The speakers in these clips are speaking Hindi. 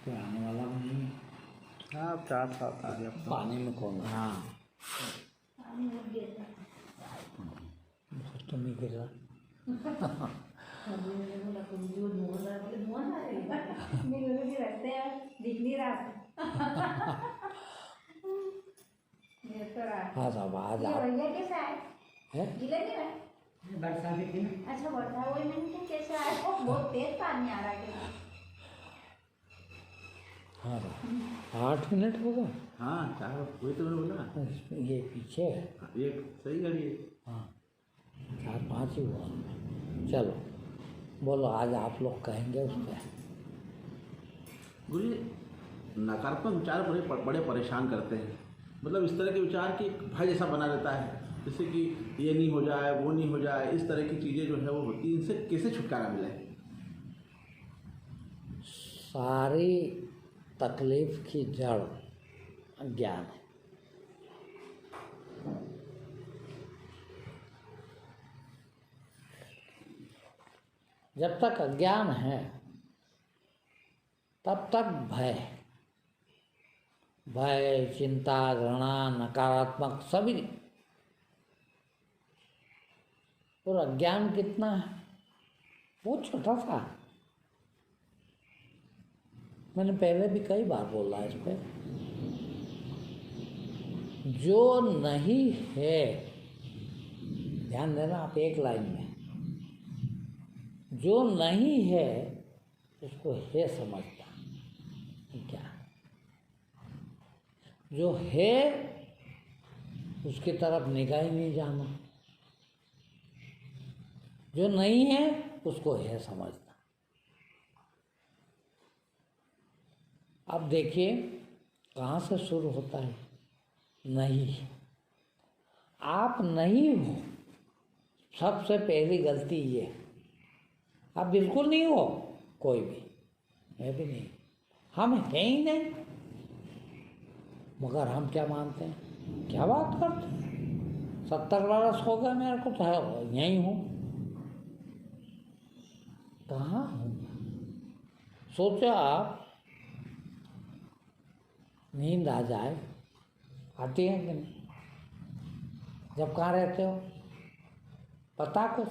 कोई आने वाला भी नहीं है। हाँ 4 साल आ गया अब तो। पानी में कौन? हाँ तो नहीं गिर रहा। हाँ साहब आज आप है बरसा भी थी ना। अच्छा बढ़ता है, वही मैंने कहा कैसे आया, बहुत तेज पानी आ रहा है। हाँ साहब 8 मिनट होगा। हाँ 4 वही तो मैंने बोला। ये पीछे है। ये सही गाड़ी है। हाँ 4-5 ही हुआ। चलो बोलो आज आप लोग कहेंगे उस पर। गुरु जी नकारात्मक विचार बड़े परेशान करते हैं। मतलब इस तरह के विचार कि भाई जैसा बना रहता है, जैसे कि ये नहीं हो जाए वो नहीं हो जाए, इस तरह की चीज़ें जो है वो होती हैं। इनसे कैसे छुटकारा मिले? सारी तकलीफ की जड़ अज्ञान है। जब तक अज्ञान है तब तक भय चिंता घृणा नकारात्मक सभी। और अज्ञान कितना है? बहुत छोटा सा। मैंने पहले भी कई बार बोला इस पे। जो नहीं है, ध्यान देना आप एक लाइन में, जो नहीं है उसको है समझता क्या, जो है उसकी तरफ निगाह ही नहीं जाना, जो नहीं है उसको है समझना। अब देखिए कहाँ से शुरू होता है? नहीं। आप नहीं हो, सबसे पहली गलती ये। आप बिल्कुल नहीं हो, कोई भी, मैं भी नहीं, हम हैं ही नहीं। मगर हम क्या मानते हैं? क्या बात करते हैं? 70 बरस हो गए मेरे को, तो यहीं हूँ। कहाँ हूँ? सोचो आप, नींद आ जाए, आती है कि नहीं? जब कहाँ रहते हो पता कुछ?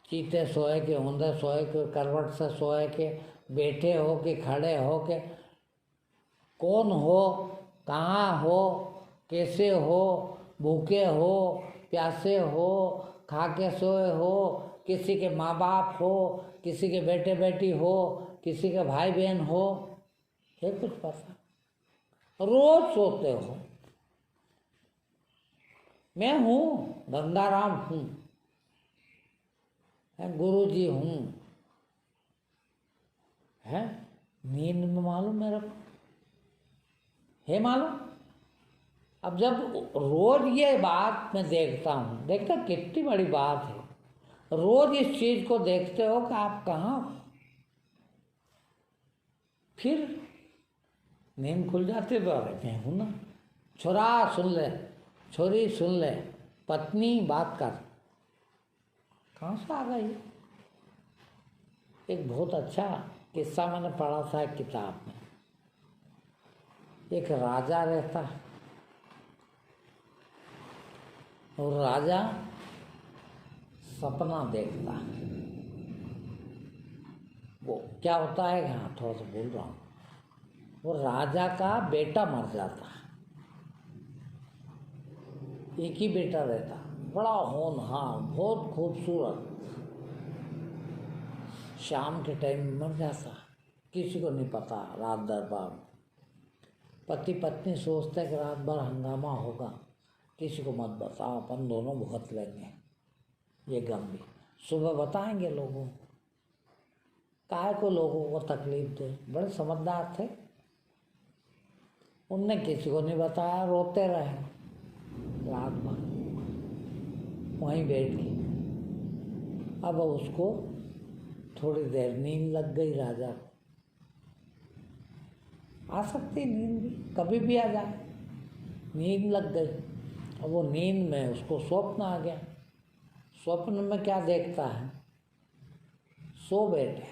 चीते सोए के, औंधे सोए के, करवट से सोए के, बैठे हो के, खड़े हो के, कौन हो, कहाँ हो, कैसे हो, भूखे हो, प्यासे हो, खा के सोए हो, किसी के माँ बाप हो, किसी के बेटे बेटी हो, किसी के भाई बहन हो, है कुछ पता? रोज सोते हो। मैं हूँ, गंगाराम हूँ, गुरु जी हूँ, है नींद में मालूम मेरे को है मालूम। अब जब रोज ये बात मैं देखता हूँ, देखता कितनी बड़ी बात है, रोज इस चीज को देखते हो कि आप कहाँ हो, फिर नींद खुल जाती तो अरे मैं हूँ ना। छोरा सुन ले, छोरी सुन ले, पत्नी बात कर, कहाँ से आ गई? एक बहुत अच्छा किस्सा मैंने पढ़ा था एक किताब में। एक राजा रहता है और राजा सपना देखता है। वो क्या होता है, हाँ थोड़ा सा बोल रहा हूँ, वो राजा का बेटा मर जाता है। एक ही बेटा रहता, बड़ा होनहार, बहुत खूबसूरत। शाम के टाइम में मर जाता, किसी को नहीं पता। रात दरबार, पति पत्नी सोचते कि रात भर हंगामा होगा, किसी को मत बताओ, अपन दोनों भुगत लेंगे ये गम भी। सुबह बताएंगे लोगों को, काहे को लोगों को तकलीफ दे। बड़े समझदार थे, उनने किसी को नहीं बताया, रोते रहे रात भर वहीं बैठ के। अब उसको थोड़ी देर नींद लग गई, राजा को आ सकती नींद भी, कभी भी आ जाए, नींद लग गई। अब वो नींद में उसको स्वप्न आ गया। स्वप्न में क्या देखता है, सो बैठे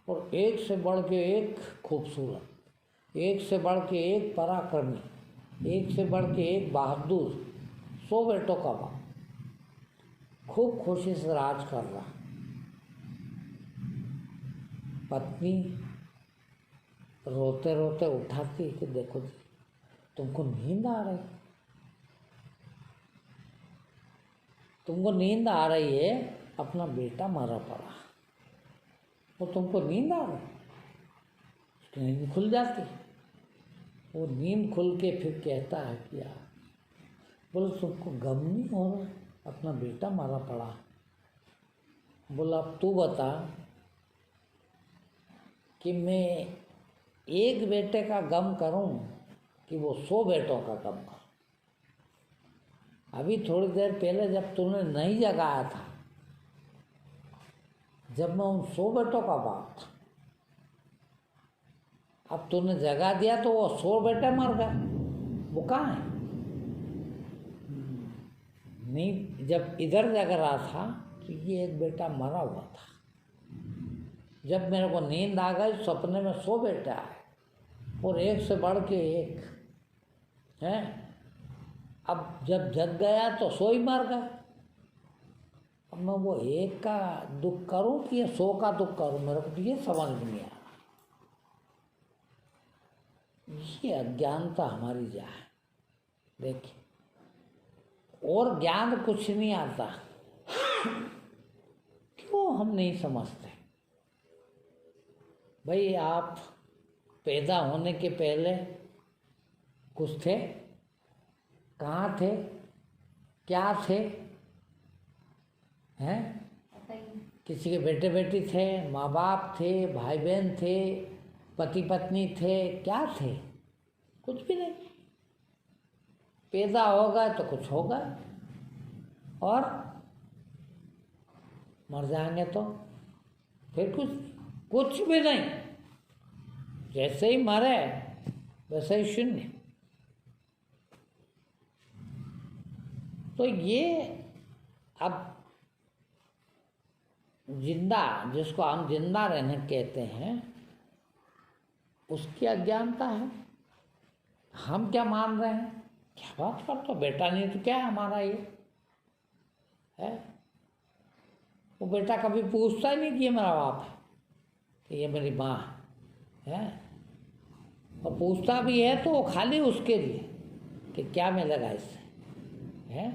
और एक से बढ़ के एक खूबसूरत, एक से बढ़ के एक पराक्रमी, एक से बढ़ के एक बहादुर, 100 बेटों का बाप, खूब खुशी से राज कर रहा। पत्नी रोते रोते उठाती कि देखो जी, तुमको नींद आ रही, तुमको नींद आ रही है, अपना बेटा मरा पड़ा, तो तुमको नींद आ रही, उसकी नींद खुल जाती। वो नींद खुल के फिर कहता है कि यार, बोले तुमको गम नहीं हो रहा, अपना बेटा मारा पड़ा। बोला अब तू बता कि मैं एक बेटे का गम करूं कि वो 100 बेटों का गम करूं। अभी थोड़ी देर पहले जब तूने नहीं जगाया था, जब मैं उन 100 बेटों का बाप था, अब तूने जगा दिया तो वो 100 बेटे मर गए, वो कहाँ है? नहीं, जब इधर जग रहा था तो ये एक बेटा मरा हुआ था। जब मेरे को नींद आ गई, सपने में 100 बेटे आए और एक से बढ़ के एक हैं। अब जब जग गया तो 100 ही मर गए। अब मैं वो एक का दुख करूं कि ये 100 का दुख करूं, मेरे को तो ये समझ में नहीं आ रहा। ये अज्ञानता हमारी जा है। देखिए, और ज्ञान कुछ नहीं आता। क्यों हम नहीं समझते? भाई आप पैदा होने के पहले कुछ थे, कहाँ थे, क्या थे? हैं? किसी के बेटे बेटी थे, माँ बाप थे, भाई बहन थे, पति पत्नी थे, क्या थे? कुछ भी नहीं। पैदा होगा तो कुछ होगा और मर जाएंगे तो फिर कुछ भी नहीं। जैसे ही मरे वैसे ही शून्य। तो ये अब जिंदा, जिसको हम जिंदा रहने कहते हैं, उसकी अज्ञानता है। हम क्या मान रहे हैं? क्या बात करते हो, बेटा नहीं तो क्या है हमारा ये है? वो बेटा कभी पूछता ही नहीं कि ये मेरा बाप है, कि ये मेरी माँ है। और पूछता भी है तो वो खाली उसके लिए कि क्या मिलेगा इससे, है?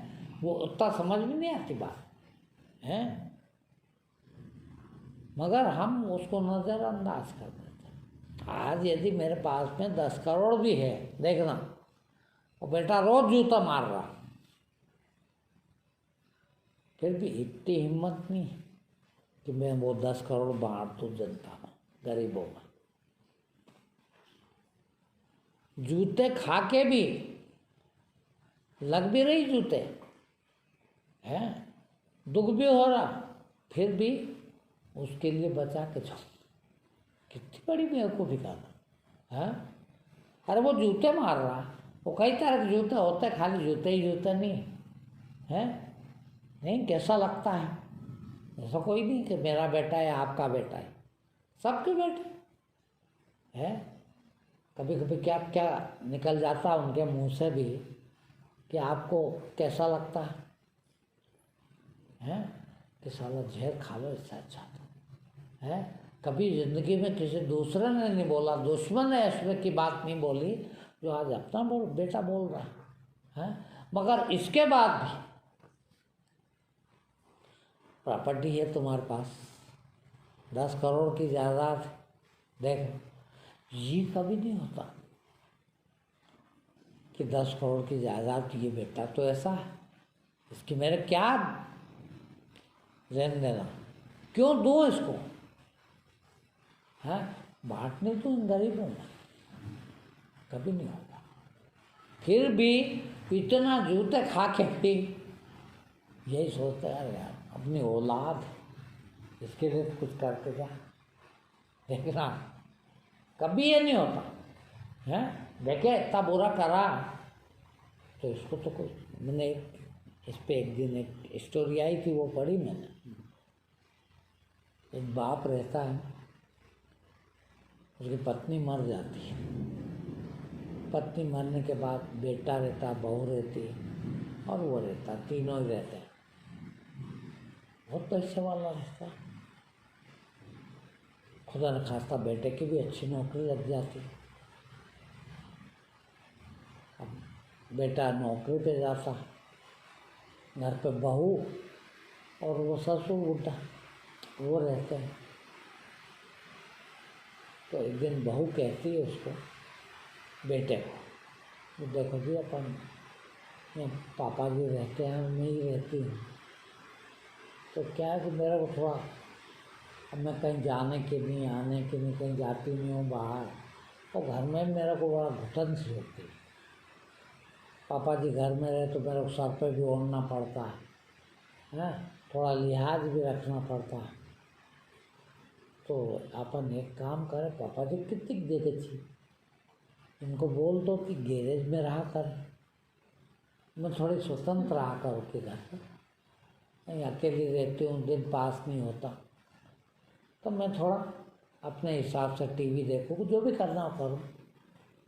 वो उतना समझ में नहीं आती बात है, मगर हम उसको नज़रअंदाज कर देते हैं। आज यदि मेरे पास में 10 करोड़ भी है, देखना, वो बेटा रोज जूता मार रहा, फिर भी इतनी हिम्मत नहीं कि मैं वो 10 करोड़ बांट दूँ जनता में, गरीबों में। जूते खा के भी लग भी रही जूते हैं, दुख भी हो रहा, फिर भी उसके लिए बचा के जाओ। कितनी बड़ी बेवकूफ़ी करना है। अरे वो जूते मार रहा, वो कई तरह के जूते होते हैं, खाली जूते ही जूते नहीं है। नहीं, कैसा लगता है? ऐसा कोई नहीं कि मेरा बेटा है आपका बेटा है, सबके बेटे है। कभी कभी क्या क्या निकल जाता उनके मुंह से भी कि आपको कैसा लगता है कि साला जहर खा लो इससे अच्छा है। कभी ज़िंदगी में किसी दूसरे ने नहीं बोला, दुश्मन ने इसमें की बात नहीं बोली जो आज अपना बेटा बोल रहा है। मगर इसके बाद भी प्रॉपर्टी है तुम्हारे पास, 10 करोड़ की जायदाद, देख, ये कभी नहीं होता कि 10 करोड़ की जायदाद, ये बेटा तो ऐसा है, इसकी मेरे क्या रहने देना, क्यों दूँ इसको, है? बांटने तो इन गरीबों में कभी नहीं होगा। फिर भी इतना जूते खा के भी यही सोचते हैं यार अपनी औलाद, इसके लिए कुछ करके जा। देखना, कभी ये नहीं होता है। देखे इतना बुरा करा तो इसको तो कुछ, मैंने इस पे एक दिन एक स्टोरी आई थी, वो पढ़ी मैंने। एक बाप रहता है, उसकी पत्नी मर जाती है। पत्नी मरने के बाद बेटा रहता, बहू रहती और वो रहता, तीनों ही रहते हैं। बहुत पैसे वाला रिश्ता। खुदा न खास्ता बेटे की भी अच्छी नौकरी लग जाती। अब बेटा नौकरी पे जाता, घर पे बहू और वो ससुर बुढ़ा वो रहते हैं। तो एक दिन बहू कहती है उसको, बेटे को, देखो जी अपन पापा जी रहते हैं, मैं ही रहती हूँ, तो क्या है कि मेरा को थोड़ा, अब मैं कहीं जाने के नहीं, आने के नहीं, कहीं जाती नहीं हूँ बाहर, तो घर में मेरे को बड़ा घुटन सी होती है। पापा जी घर में रहे तो मेरे को सर पे भी ओढ़ना पड़ता है, थोड़ा लिहाज भी रखना पड़ता है। तो अपन एक काम करें, पापा जी कितनी देखे थी, इनको बोल दो कि गैरेज में रहा कर, मैं थोड़ी स्वतंत्र रहा करो के घर पर, नहीं अकेली रहती हूँ, दिन पास नहीं होता, तो मैं थोड़ा अपने हिसाब से टीवी देखूँ, जो भी करना हो करूँ,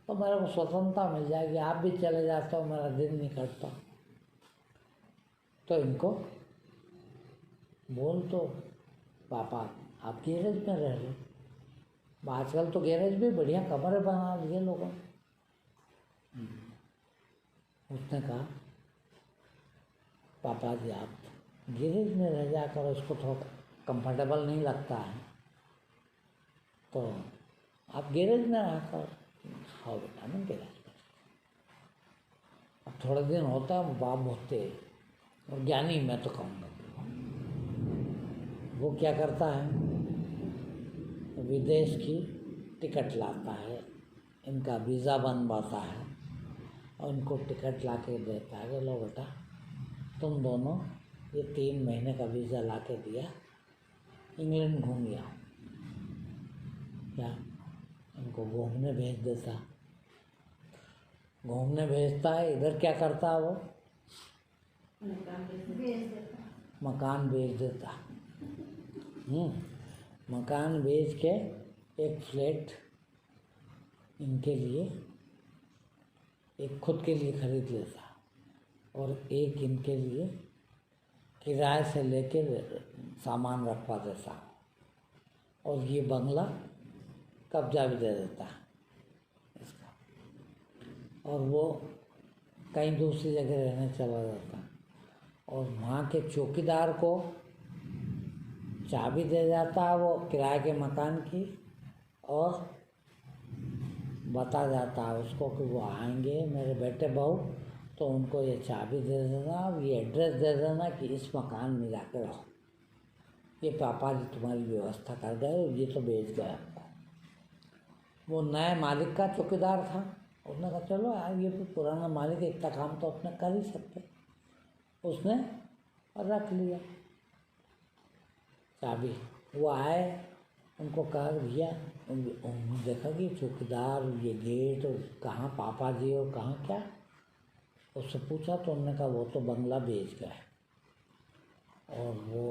तो मेरे को स्वतंत्रता मिल जाएगी, आप भी चले जाते हो, मेरा दिन नहीं कटता। तो इनको बोल दो पापा आप गैरेज में रह लो। आजकल तो गैरेज भी बढ़िया कमरे बना दिए लोगों ने। उसने कहा पापा जी आप गैरेज में रह जाकर, इसको थोड़ा कंफर्टेबल नहीं लगता है, तो आप गैरेज में रहकर, हाँ बेटा मैं गैरेज में। अब थोड़े दिन होता है, बाप होते और ज्ञानी मैं तो कहूँगा, वो क्या करता है, विदेश की टिकट लाता है, इनका वीज़ा बनवाता है और इनको टिकट ला के देता है कि लो बेटा तुम दोनों ये 3 महीने का वीज़ा ला के दिया, इंग्लैंड घूम आओ। क्या इनको घूमने भेज देता, घूमने भेजता है। इधर क्या करता है वो, भेज देता। मकान बेच देता। मकान बेच के एक फ्लैट इनके लिए, एक खुद के लिए खरीद लेता और एक इनके लिए किराए से लेके सामान रखवा देता और ये बंगला कब्जा भी दे देता इसका, और वो कहीं दूसरी जगह रहने चला जाता और वहाँ के चौकीदार को चाबी दे जाता है वो किराए के मकान की, और बता जाता है उसको कि वो आएंगे मेरे बेटे बहू, तो उनको ये चाबी दे देना, ये एड्रेस दे देना कि इस मकान में जाकर रहो, ये पापा जी तुम्हारी व्यवस्था कर गए, ये तो बेच गए आपको। वो नए मालिक का चौकीदार था, उसने कहा चलो यार ये तो पुराना मालिक है, इतना काम तो अपने कर ही सकते, उसने रख लिया चाबी। वो आए, उनको कहा भैया, उन्होंने देखा कि चौकीदार ये गेट और कहाँ पापा जी और कहाँ क्या, उससे पूछा तो उन्होंने कहा वो तो बंगला बेच गए और वो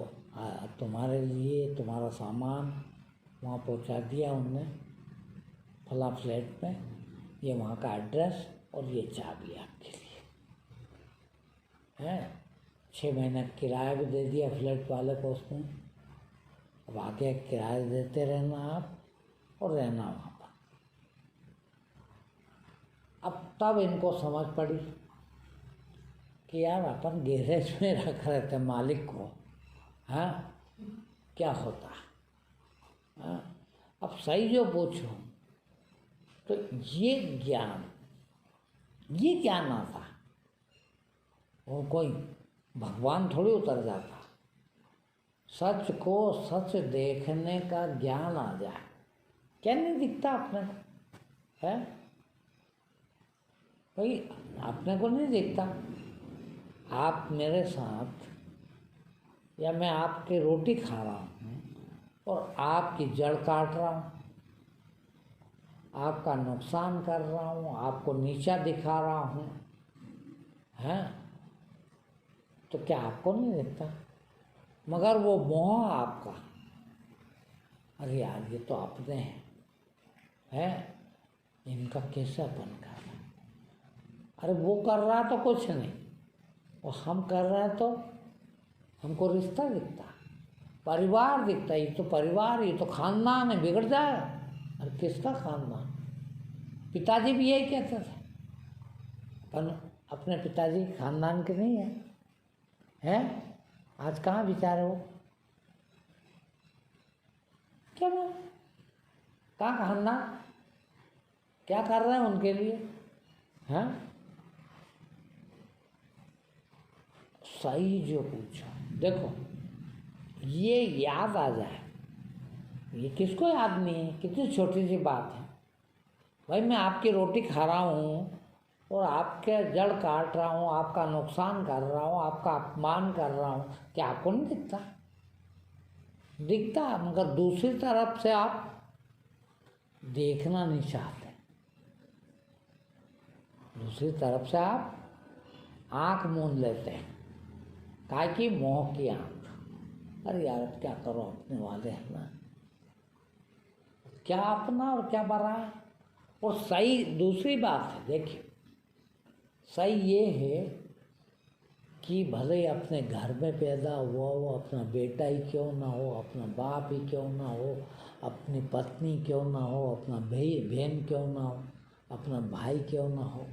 तुम्हारे लिए तुम्हारा सामान वहाँ पहुँचा दिया उनने फला फ्लैट में, ये वहाँ का एड्रेस और ये चाबी आपके लिए है। 6 महीने किराया भी दे दिया फ्लैट वाले को उसने। अब आगे किराया देते रहना आप और रहना वहाँ पर। अब तब इनको समझ पड़ी कि यार अपन गैरेज में रख रहे थे मालिक को, हाँ क्या होता, हाँ अब सही जो पूछो तो ये ज्ञान आता, वो कोई भगवान थोड़ी उतर जाता, सच को सच देखने का ज्ञान आ जाए। क्या नहीं दिखता अपने को, है भाई, अपने को नहीं दिखता। आप मेरे साथ या मैं आपकी रोटी खा रहा हूँ और आपकी जड़ काट रहा हूँ, आपका नुकसान कर रहा हूँ, आपको नीचा दिखा रहा हूँ, हैं, तो क्या आपको नहीं दिखता? मगर वो मोह आपका, अरे यार ये तो अपने हैं, है, इनका कैसे अपन कर रहा है? अरे वो कर रहा तो कुछ नहीं, वो हम कर रहे हैं तो हमको रिश्ता दिखता, परिवार दिखता, ये तो परिवार, ये तो खानदान है, बिगड़ जाएगा। अरे किसका खानदान? पिताजी भी यही कहते थे, अपन अपने पिताजी खानदान के नहीं है, हैं? आज कहाँ बेचारे हो? क्या बात? कहाँ खानदान? क्या कर रहे हैं उनके लिए? हैं? सही जो पूछा, देखो ये याद आ जाए, ये किसको याद नहीं है? कितनी छोटी सी बात है भाई। मैं आपकी रोटी खा रहा हूँ और आपके जड़ काट रहा हूँ, आपका नुकसान कर रहा हूँ, आपका अपमान कर रहा हूँ, क्या आपको नहीं दिखता? दिखता, मगर दूसरी तरफ से आप देखना नहीं चाहते, दूसरी तरफ से आप आँख मूंद लेते हैं, काहे की? मोह की आँख। अरे यार अब क्या करो, अपने वाले हैं ना, क्या अपना और क्या बड़ा है? और सही दूसरी बात है, देखिए सही ये है कि भले ही अपने घर में पैदा हुआ हो, अपना बेटा ही क्यों ना हो, अपना बाप ही क्यों ना हो, अपनी पत्नी क्यों ना हो, अपना बहन क्यों ना हो, अपना भाई क्यों ना हो,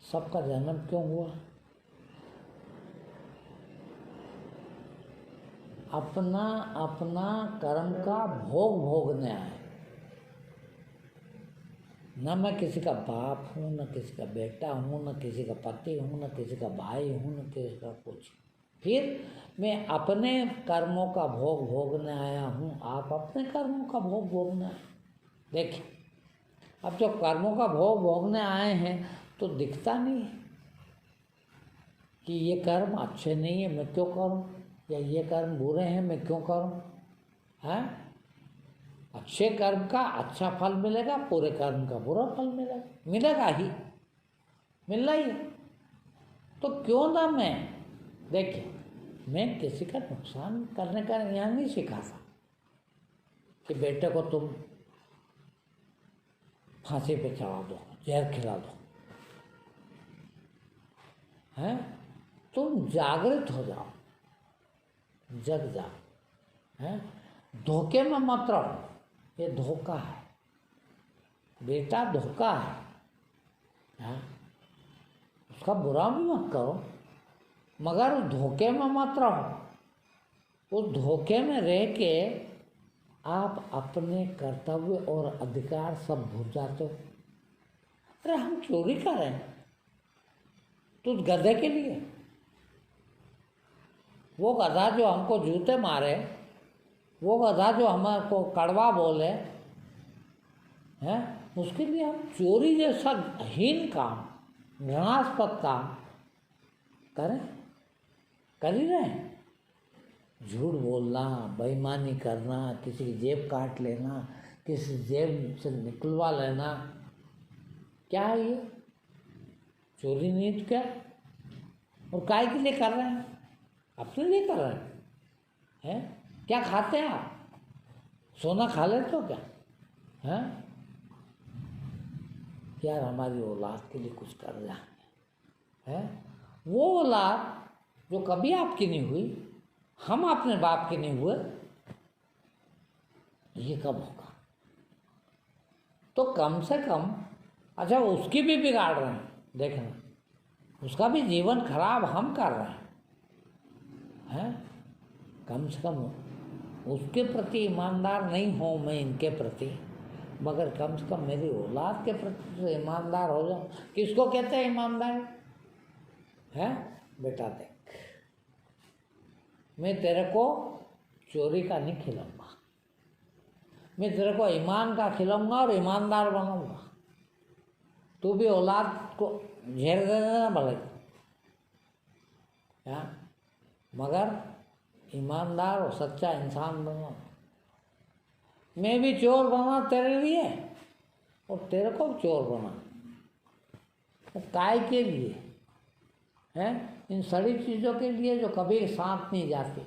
सबका जन्म क्यों हुआ? अपना अपना कर्म का भोग भोगने आए। न मैं किसी का बाप हूँ, न किसी का बेटा हूँ, न किसी का पति हूँ, न किसी का भाई हूँ, न किसी का कुछ। फिर मैं अपने कर्मों का भोग भोगने आया हूँ, आप अपने कर्मों का भोग भोगने आए। देखिए अब जो कर्मों का भोग भोगने आए हैं तो दिखता नहीं है कि ये कर्म अच्छे नहीं है, मैं क्यों करूँ, या ये कर्म बुरे हैं, मैं क्यों करूँ? हैं? अच्छे कर्म का अच्छा फल मिलेगा, पूरे कर्म का बुरा फल मिलेगा, मिलेगा ही, मिलना ही है। तो क्यों ना मैं, देखिए मैं किसी का नुकसान करने का यहाँ नहीं सीखा था कि बेटे को तुम फांसी पे चढ़ा दो, जहर खिला दो, हैं? तुम जागृत हो जाओ, जग जाओ, हैं? धोखे में मत रहो, ये धोखा है बेटा, धोखा है, हैं? उसका बुरा भी मत करो, मगर उस धोखे में मत रहो। उस धोखे में रह के आप अपने कर्तव्य और अधिकार सब भूल जाते हो। अरे हम चोरी कर रहे हैं तो उस गधे के लिए, वो गधा जो हमको जूते मारे, वो गधा जो हमको कड़वा बोले, हैं, उसके लिए हम चोरी जैसा हीन काम, घृणास्पद काम करें? कर ही रहे हैं। झूठ बोलना, बेईमानी करना, किसी की जेब काट लेना, किसी जेब से निकलवा लेना, क्या है ये? चोरी नहीं तो क्या? और काय के लिए कर रहे हैं? अपने लिए कर रहे हैं? क्या खाते हैं आप? सोना खा लेते हो क्या? हैं? यार हमारी औलाद के लिए कुछ कर रहे हैं, वो औलाद जो कभी आपकी नहीं हुई, हम अपने बाप के नहीं हुए, ये कब होगा? तो कम से कम, अच्छा उसकी भी बिगाड़ रहे हैं, देखना उसका भी जीवन खराब हम कर रहे हैं, कम से कम उसके प्रति ईमानदार नहीं हो मैं इनके प्रति, मगर कम से कम मेरी औलाद के प्रति तो ईमानदार हो जाओ। किसको कहते हैं ईमानदार? है बेटा देख, मैं तेरे को चोरी का नहीं खिलाऊंगा, मैं तेरे को ईमान का खिलाऊंगा और ईमानदार बनाऊंगा। तू भी औलाद को झेर दे देना भले, मगर ईमानदार और सच्चा इंसान बनो। मैं भी चोर बना तेरे लिए और तेरे को चोर बना, तो काय के लिए? हैं? इन सड़ी चीज़ों के लिए जो कभी साथ नहीं जाती।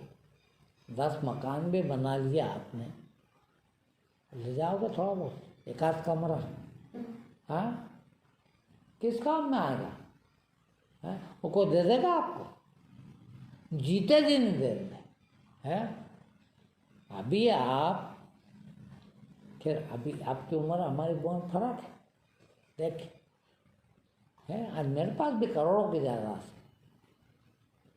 10 मकान भी बना लिया आपने, ले जाओगे थोड़ा बहुत, एक आध कमरा, हाँ, किस काम में आएगा? है वो कोई दे देगा आपको? जीते जी नहीं दे रहे हैं। अभी आप, खैर अभी आपकी उम्र हमारी बहुत फर्क है, देखिए है। आज मेरे पास भी करोड़ों की जायदाद है।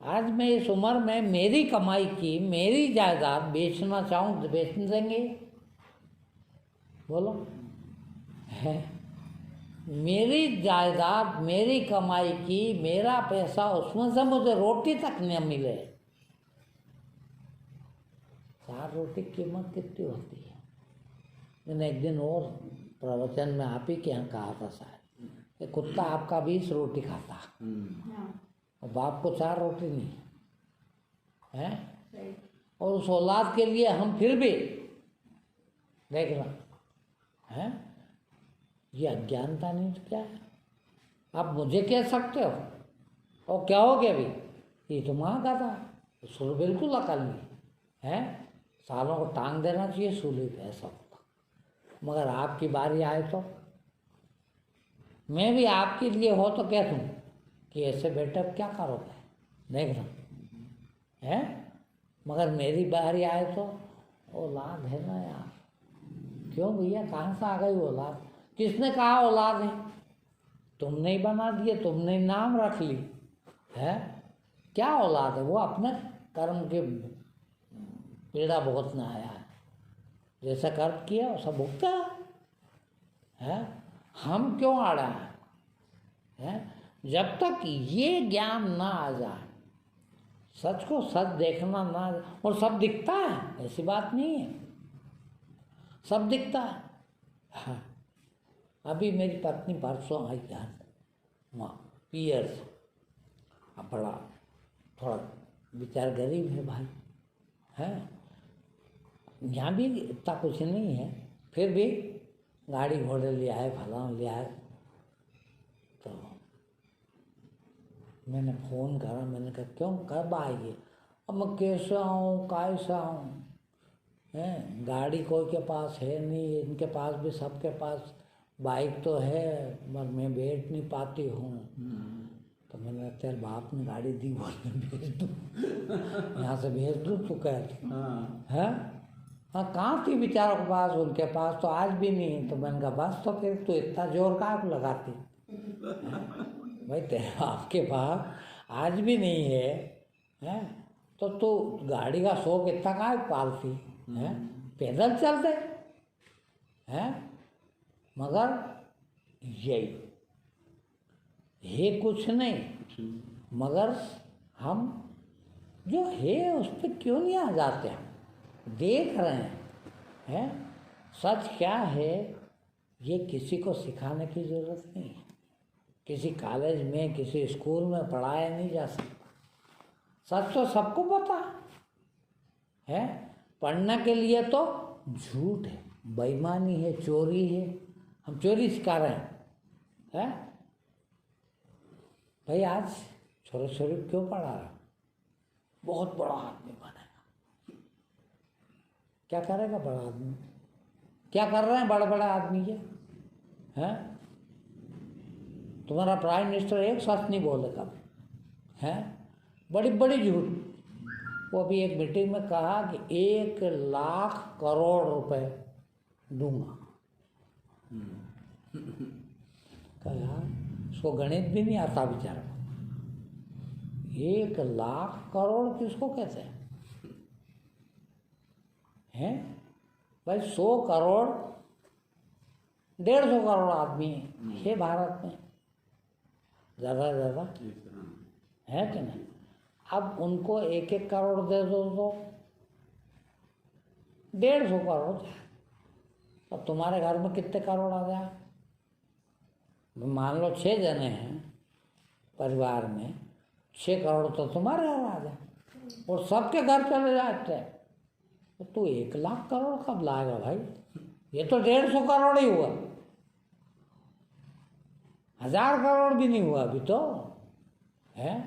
आज मैं इस उम्र में मेरी कमाई की मेरी जायदाद बेचना चाहूँ तो बेच देंगे? बोलो, है मेरी जायदाद, मेरी कमाई की, मेरा पैसा, उसमें से मुझे रोटी तक न मिले। 4 रोटी की कीमत कितनी होती है? मैंने एक दिन और प्रवचन में आप ही के यहाँ कहा था शायद कि कुत्ता आपका 20 रोटी खाता और बाप को 4 रोटी नहीं है। और उस औलाद के लिए हम फिर भी देख रहे हैं, ये अज्ञानता नहीं तो क्या है? आप मुझे कह सकते हो और क्या हो गया? अभी ये तो माँ का था, सुर बिल्कुल अकल नहीं है। सालों को टांग देना चाहिए सूली पे, ऐसा होता। मगर आपकी बारी आए तो मैं भी आपके लिए हो तो कह दूँ कि ऐसे बेटा क्या करोगे, देख रहा है। मगर मेरी बारी आए तो औलाद है ना यार। क्यों भैया, कहाँ से आ गई औलाद? किसने कहा औलाद है? तुमने ही बना दिए, तुमने ही नाम रख ली है। क्या औलाद है? वो अपने कर्म के पीड़ा भुगतना आया है। जैसा कर्म किया वैसा भुगता है। हम क्यों आड़ा है? जब तक ये ज्ञान ना आ जाए, सच को सच देखना ना, और सब दिखता है, ऐसी बात नहीं है, सब दिखता है। हाँ, अभी मेरी पत्नी परसों आई घर, वहाँ पियर से। अब बड़ा थोड़ा बेचारा गरीब है भाई, है। यहाँ भी इतना कुछ नहीं है, फिर भी गाड़ी घोड़े ले आए, फलाना ले आए। तो मैंने फ़ोन करा, मैंने कहा क्यों, कब आइए? अब मैं कैसे आऊँ, कैसे आऊँ? हैं, गाड़ी कोई के पास है नहीं, इनके पास भी, सबके पास बाइक तो है, मगर मैं बैठ नहीं पाती हूँ। तो मैंने तेरे बाप ने गाड़ी दी, बोल भेज दूँ, यहाँ से भेज दूँ तो कह है। हाँ, कहाँ थी बेचारों के पास? उनके पास तो आज भी नहीं है। तो मैंने कहा बस, तो फिर तू इतना जोर काहे लगाती भाई? तेरे आपके पास आज भी नहीं है, हैं? तो तू गाड़ी का शौक इतना काहे पालती है? पैदल चलते हैं। मगर यही है, कुछ नहीं। मगर हम जो है उस पर क्यों नहीं आ जाते? हम देख रहे हैं, सच क्या है ये किसी को सिखाने की ज़रूरत नहीं है। किसी कॉलेज में, किसी स्कूल में पढ़ाया नहीं जा सकता। सच तो सबको पता है। पढ़ने के लिए तो झूठ है, बेईमानी है, चोरी है। हम चोरी सिखा रहे हैं। भाई आज छोटे छोटे क्यों पढ़ा रहे? बहुत बड़ा आदमी बनेगा। क्या करेगा बड़ा आदमी? क्या कर रहे हैं बड़े बड़े आदमी ये? हैं? तुम्हारा प्राइम मिनिस्टर एक सच नहीं बोलेगा, हैं? बड़ी बड़ी झूठ। वो अभी एक मीटिंग में कहा कि 1 लाख करोड़ रुपए दूंगा। कहा यार, उसको गणित भी नहीं आता बेचारा। 1 लाख करोड़ किसको कहते हैं? हैं भाई? 100 करोड़, 150 करोड़ आदमी है भारत में, ज़्यादा ज़्यादा है कि नहीं? अब उनको 1-1 करोड़ दे दो तो 150 करोड़। अब तुम्हारे घर में कितने करोड़ आ जाए? मान लो 6 जने हैं परिवार में, 6 करोड़ तो तुम्हारे घर आ जाए और सबके घर चले जाते हैं। तो तू 1 लाख करोड़ कब लाएगा भाई? ये तो 150 करोड़ ही हुआ, 1000 करोड़ भी नहीं हुआ अभी तो, है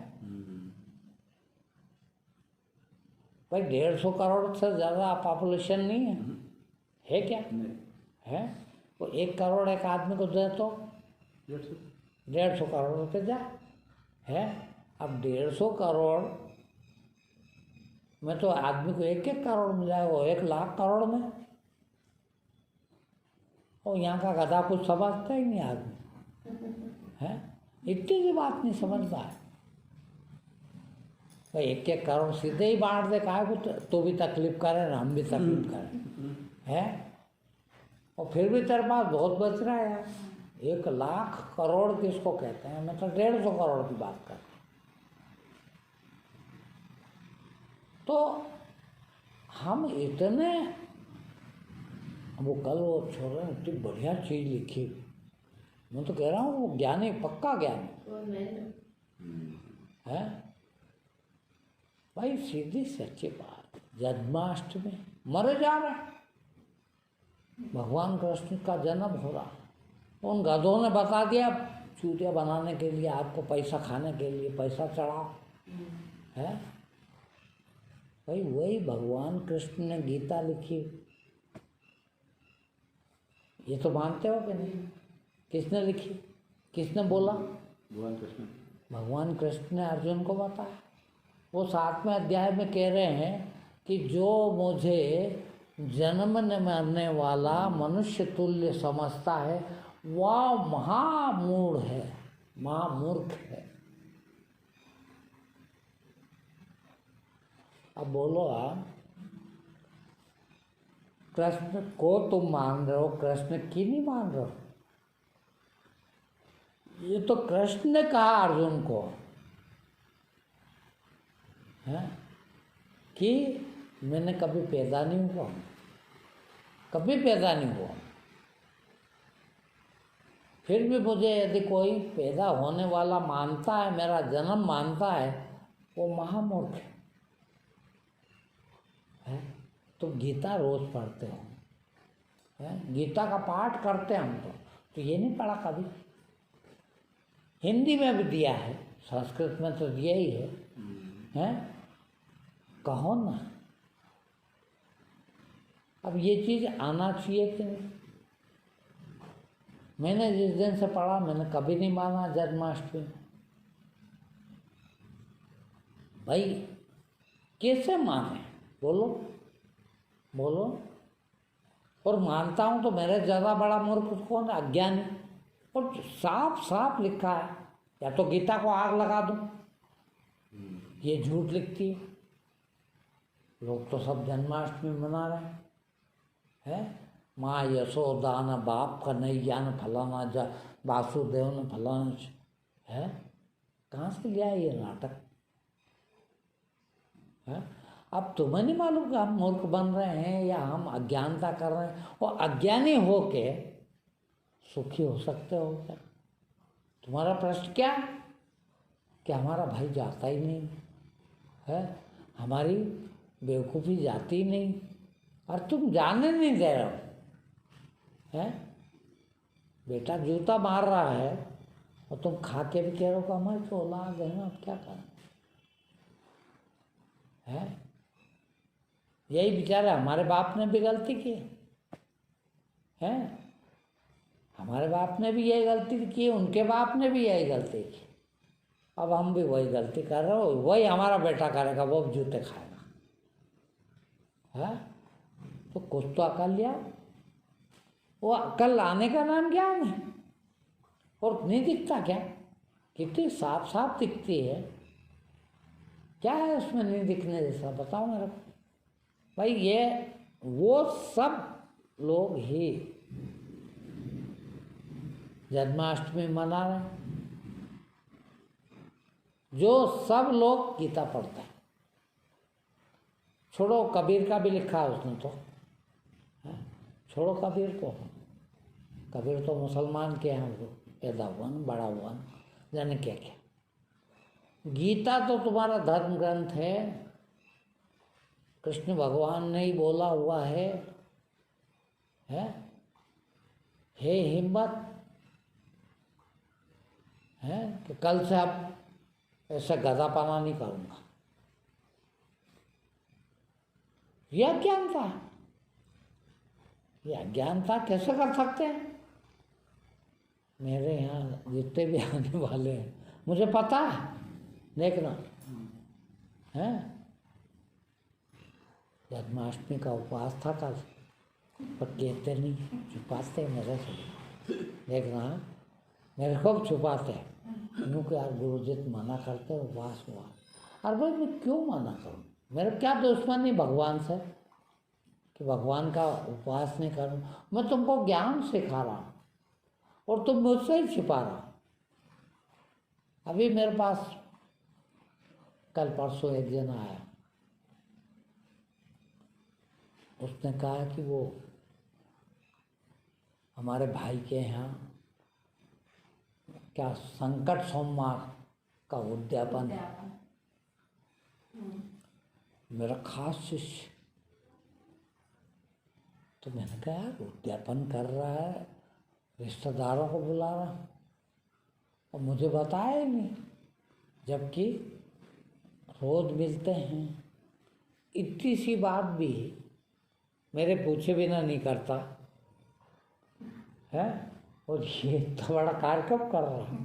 भाई। 150 करोड़ से ज़्यादा पॉपुलेशन नहीं है क्या? नहीं, है वो 1 करोड़ एक आदमी को दे तो 150 150 करोड़ रुपये जा है। अब 150 करोड़ में तो आदमी को 1-1 करोड़ मिल जाएगा, वो 1 लाख करोड़ में। और यहाँ का गधा कुछ समझता ही नहीं आदमी है, इतनी सी बात नहीं समझता है भाई। 1-1 करोड़ सीधे ही बांट दे, काहे को तो भी तकलीफ करे ना हम भी तकलीफ करें है। और फिर भी तेरे पास बहुत बच रहा है यार। 1 लाख करोड़ किसको कहते हैं? मैं तो 150 करोड़ की बात कर। तो हम इतने, वो कल वो छोड़ रहे इतनी बढ़िया चीज लिखी, मैं तो कह रहा हूँ वो ज्ञानी, पक्का ज्ञानी है भाई। सीधी सच्ची बात, जन्माष्टमी मरे जा रहे हैं, भगवान कृष्ण का जन्म हो रहा। उन गधों ने बता दिया चूतिया बनाने के लिए, आपको पैसा खाने के लिए पैसा चढ़ाओ है भाई। वही भगवान कृष्ण ने गीता लिखी, ये तो मानते हो कि नहीं? किसने लिखी, किसने बोला? भगवान कृष्ण। भगवान कृष्ण ने अर्जुन को बताया। वो 7वें अध्याय में कह रहे हैं कि जो मुझे जन्मने मरने वाला मनुष्य तुल्य समझता है वह महामूढ़ है, महामूर्ख है। अब बोलो आप, कृष्ण को तुम मान रहे हो, कृष्ण की नहीं मान रहे हो? ये तो कृष्ण ने कहा अर्जुन को है कि मैंने कभी पैदा नहीं हुआ, कभी पैदा नहीं हुआ। फिर भी मुझे यदि कोई पैदा होने वाला मानता है, मेरा जन्म मानता है, वो महामूर्ख है। तो गीता रोज पढ़ते हो है, गीता का पाठ करते हैं हम तो ये नहीं पढ़ा कभी? हिंदी में भी दिया है, संस्कृत में तो दिया ही है? कहो ना। अब ये चीज़ आना चाहिए कि नहीं? मैंने जिस दिन से पढ़ा मैंने कभी नहीं माना जन्माष्टमी। भाई कैसे माने? बोलो बोलो। और मानता हूँ तो मेरे ज़्यादा बड़ा मूर्ख कौन है? अज्ञानी। और साफ साफ लिखा है, या तो गीता को आग लगा दूं, ये झूठ लिखती है। लोग तो सब जन्माष्टमी मना रहे हैं। माँ यशोदा न बाप कन्हैया न फलाना जा वासुदेव न फलाना है। कहाँ से लिया ये नाटक है? अब तुम्हें नहीं मालूम कि हम मूर्ख बन रहे हैं या हम अज्ञानता कर रहे हैं? और अज्ञानी हो के सुखी हो सकते हो क्या? तुम्हारा प्रश्न क्या है कि हमारा भाई जाता ही नहीं है, हमारी बेवकूफ़ी जाती ही नहीं, और तुम जाने नहीं दे रहे हो है। बेटा जूता मार रहा है और तुम खा के भी कह रहे हो कि हमारे तो औलाद है ना, अब क्या करें है। यही बेचारे हमारे बाप ने भी गलती की है, हमारे बाप ने भी यही गलती की, उनके बाप ने भी यही गलती की। अब हम भी वही गलती कर रहे हो, वही हमारा बेटा करेगा, वो भी जूते खाएगा है। तो कुछ तो अकल लिया। वो अकल लाने का नाम ज्ञान है। और नहीं दिखता क्या? कितनी साफ साफ दिखती है। क्या है उसमें नहीं दिखने जैसा? बताओ मेरे को भाई। ये वो सब लोग ही जन्माष्टमी मना रहे हैं, जो सब लोग गीता पढ़ते हैं। छोड़ो कबीर का भी लिखा है उसने तो है? छोड़ो कबीर को, कबीर तो मुसलमान के हैं, वो पैदा हुआ न, बड़ा हुआ न, जाने क्या क्या। गीता तो तुम्हारा धर्म ग्रंथ है, कृष्ण भगवान ने ही बोला हुआ है? हे हिम्मत है कि कल से अब ऐसा गधापना नहीं करूँगा। यह ज्ञान था ये अज्ञानता कैसे कर सकते हैं? मेरे यहाँ जितने भी आने वाले हैं मुझे पता है, देखना है। जन्माष्टमी का उपवास था कल, पर कहते नहीं, छुपाते मेरे से। देखना मेरे को छुपाते हैं यूँ कि यार गुरुजी मना करते उपवास हुआ। और भाई मैं क्यों मना करूँ? मेरा क्या दुश्मनी भगवान से कि भगवान का उपवास नहीं करूँ? मैं तुमको ज्ञान सिखा रहा हूँ और तुम मुझसे ही छिपा रहा हो। अभी मेरे पास कल परसों एक जन आया, उसने कहा कि वो हमारे भाई के यहाँ क्या संकट सोमवार का उद्यापन है। मेरा खास शिष्य। तो मैंने कहा यार उद्यापन कर रहा है, रिश्तेदारों को बुला रहा और मुझे बताया ही नहीं, जबकि रोज मिलते हैं। इतनी सी बात भी मेरे पूछे बिना नहीं करता है, और ये तो बड़ा कार्यक्रम कर रहा है।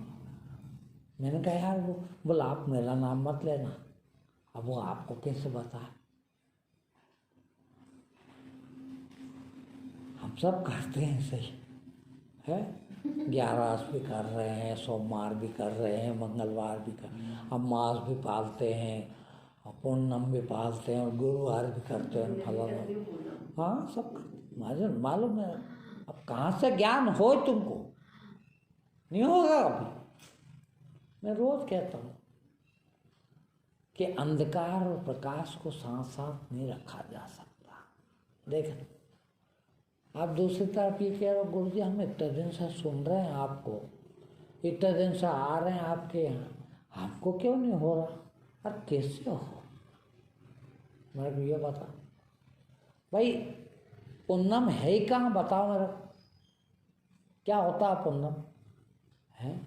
मैंने कहा यार वो बोला आप मेरा नाम मत लेना। अब वो आपको कैसे बताए? हम सब करते हैं सही है, 11 भी कर रहे हैं, सोमवार भी कर रहे हैं, मंगलवार भी कर, हम मास भी पालते हैं, पूर्णम भी पालते हैं और गुरुवार भी करते हैं, फलाना। हाँ सब मालूम है। अब कहाँ से ज्ञान हो तुमको? नहीं होगा अभी। मैं रोज कहता हूँ कि अंधकार और प्रकाश को साथ साथ नहीं रखा जा सकता। देख आप दूसरी तरफ ये कह रहे हो गुरुजी हम इतने दिन से सुन रहे हैं आपको, इतने दिन से आ रहे हैं आपके यहाँ, आपको क्यों नहीं हो रहा? अरे कैसे हो? मेरे को ये बता भाई, पुण्यम है ही कहाँ? बताओ मेरे को, क्या होता है पुण्यम है?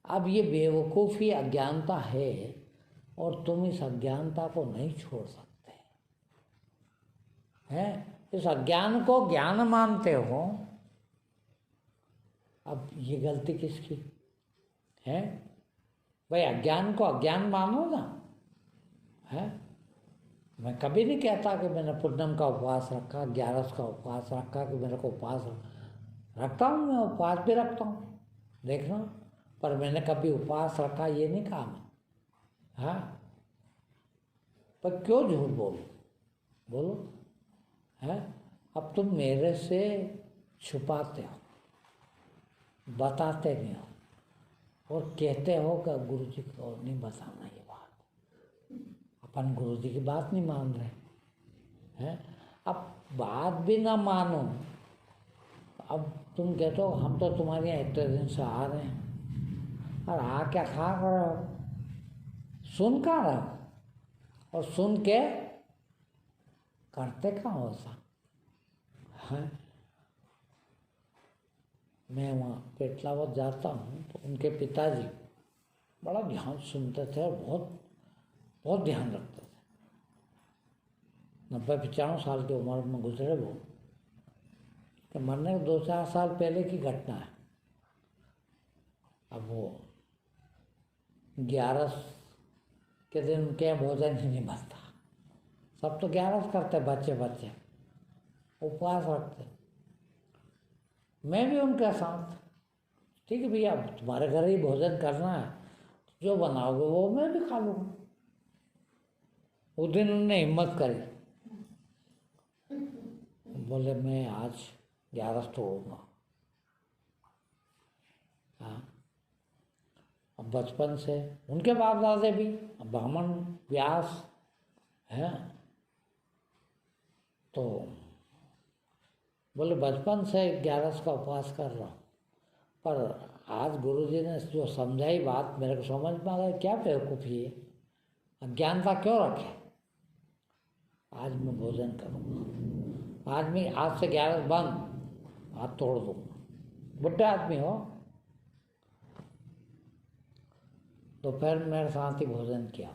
अब ये बेवकूफ़ी अज्ञानता है और तुम इस अज्ञानता को नहीं छोड़ सकते हैं। इस अज्ञान को ज्ञान मानते हो। अब ये गलती किसकी है भाई? अज्ञान को अज्ञान मानो ना है। मैं कभी नहीं कहता कि मैंने पूर्णम का उपवास रखा, 11 का उपवास रखा कि मेरे को उपवास रखता हूँ। मैं उपवास भी रखता हूँ, देखना। पर मैंने कभी उपवास रखा ये नहीं कहा मैं। हाँ पर क्यों झूठ बोलो है? अब तुम मेरे से छुपाते हो, बताते नहीं हो और कहते हो कि गुरुजी को नहीं बताना ये बात। अपन गुरुजी की बात नहीं मान रहे हैं। अब बात भी ना मानो, अब तुम कहते हो हम तो तुम्हारे यहाँ इतने दिन से आ रहे हैं, और आ क्या खा कर रहे हो? सुन कहाँ रहे हो? और सुन के करते कहाँ हो ऐसा है? मैं वहाँ पेटलावत जाता हूँ तो उनके पिताजी बड़ा ध्यान सुनते थे और बहुत ध्यान रखते थे। 90-95 साल की उम्र में गुजरे वो, तो मरने के 2-4 साल पहले की घटना है। अब वो 11 के दिन उनके भोजन ही नहीं बनता। सब तो 11 करते बच्चे उपवास रखते। मैं भी उनके साथ, ठीक है भैया तुम्हारे घर ही भोजन करना है, जो बनाओगे वो मैं भी खा लूँगा। उस दिन उन्होंने हिम्मत करी, बोले मैं आज 11 तोड़ूंगा। हाँ अब बचपन से उनके बाप दादे भी ब्राह्मण व्यास हैं, तो बोले बचपन से 11 का उपवास कर रहा हूँ। पर आज गुरुजी ने जो समझाई बात मेरे को समझ में आ गई, क्या बेवकूफ़ी है, अज्ञानता क्यों रखे। आज मैं भोजन करूँगा, आज से 11 बंद, हाथ तोड़ दूँगा। बुढ़े आदमी हो। दोपहर में मेरे साथ ही भोजन किया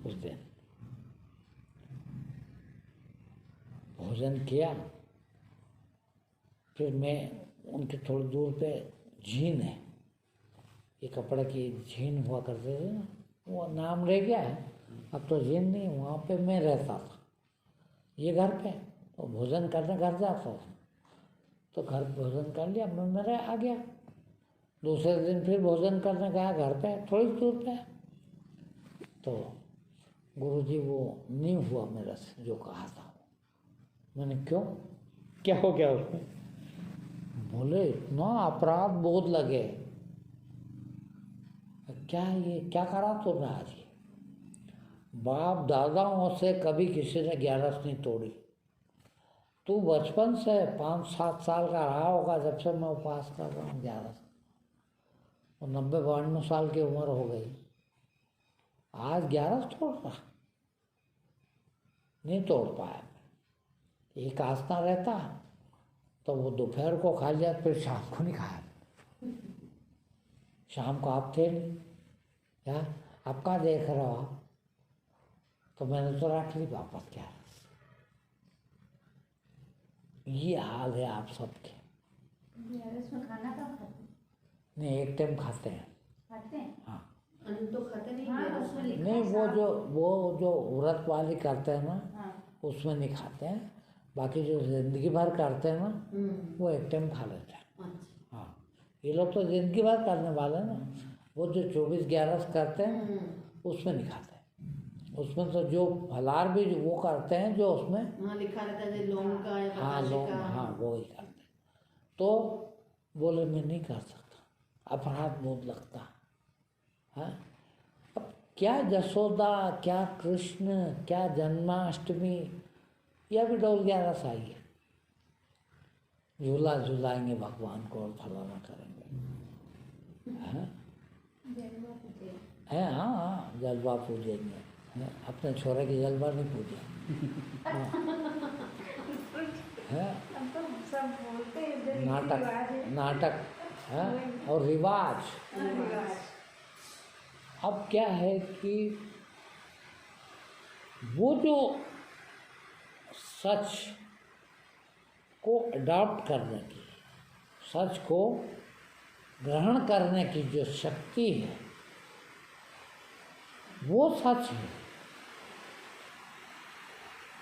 उस दिन। भोजन किया। फिर मैं उनके थोड़ी दूर पे झीन है, ये कपड़े की झीन हुआ करते थे ना, वो नाम रह गया है, अब तो झीन नहीं, वहाँ पे मैं रहता था। ये घर पे तो भोजन करने घर जाता था, तो घर भोजन कर लिया, मैं मेरे आ गया। दूसरे दिन फिर भोजन करने गया घर पे थोड़ी दूर पे, तो गुरुजी वो नहीं हुआ मेरे से जो कहा था। मैंने क्यों, क्या हो गया उसमें? बोले इतना अपराध बोध लगे। क्या ये क्या करा तुमने आज? ये बाप दादाओं से कभी किसी ने ग्यारस नहीं तोड़ी। तू बचपन से 5-7 साल का रहा होगा जब से मैं उपवास कर रहा हूँ ग्यारस, और 90-92 साल की उम्र हो गई, आज ग्यारस तोड़ रहा? नहीं तोड़ पाया। एक आस्था रहता तो वो दोपहर को खा लिया, फिर शाम को नहीं खाया। शाम को आप थे नहीं, क्या आप कहाँ देख रहे हो आप? तो मैंने तो रख ली वापस ग्यारस। ये हाल है आप सबके। ग्यारस में खाना कब खाते हैं? नहीं, एक टाइम खाते हैं। खाते हैं? हाँ अन्न तो खाते नहीं हाँ, ग्यारस उसमें में। लिखा नहीं, है वो जो व्रत वाली करते हैं ना, हाँ। उसमें नहीं खाते हैं। बाकी जो जिंदगी भर करते हैं ना, वो एक टाइम खा लेते हैं। अच्छा। हाँ, ये लोग तो जिंदगी भर करने वाले हैं ना। वो जो 24-11 करते हैं उसमें नहीं खाते। उसमें तो जो फलार भी वो करते हैं, जो उसमें हाँ लिखा रहता है जैसे लौंग का या हाँ बताशे लोग, का। हाँ वो ही करते हैं। तो बोले मैं नहीं कर सकता, अपराध बोध लगता। हाँ, अब क्या यशोदा, क्या कृष्ण, क्या जन्माष्टमी, या भी डोल 11 आई है, झूला झूलाएंगे भगवान को और फलाना करेंगे। हाँ जलवा पूजे। है, हाँ हाँ जलवा पूजेंगे। हैं, अपने छोरे की जलवा नहीं पूजे। है अब तो सब बोलते हैं इधर रीति नाटक, रिवाज है। नाटक है और रिवाज। रिवाज। अब क्या है कि वो जो सच को अडॉप्ट करने की, सच को ग्रहण करने की जो शक्ति है, वो सच है।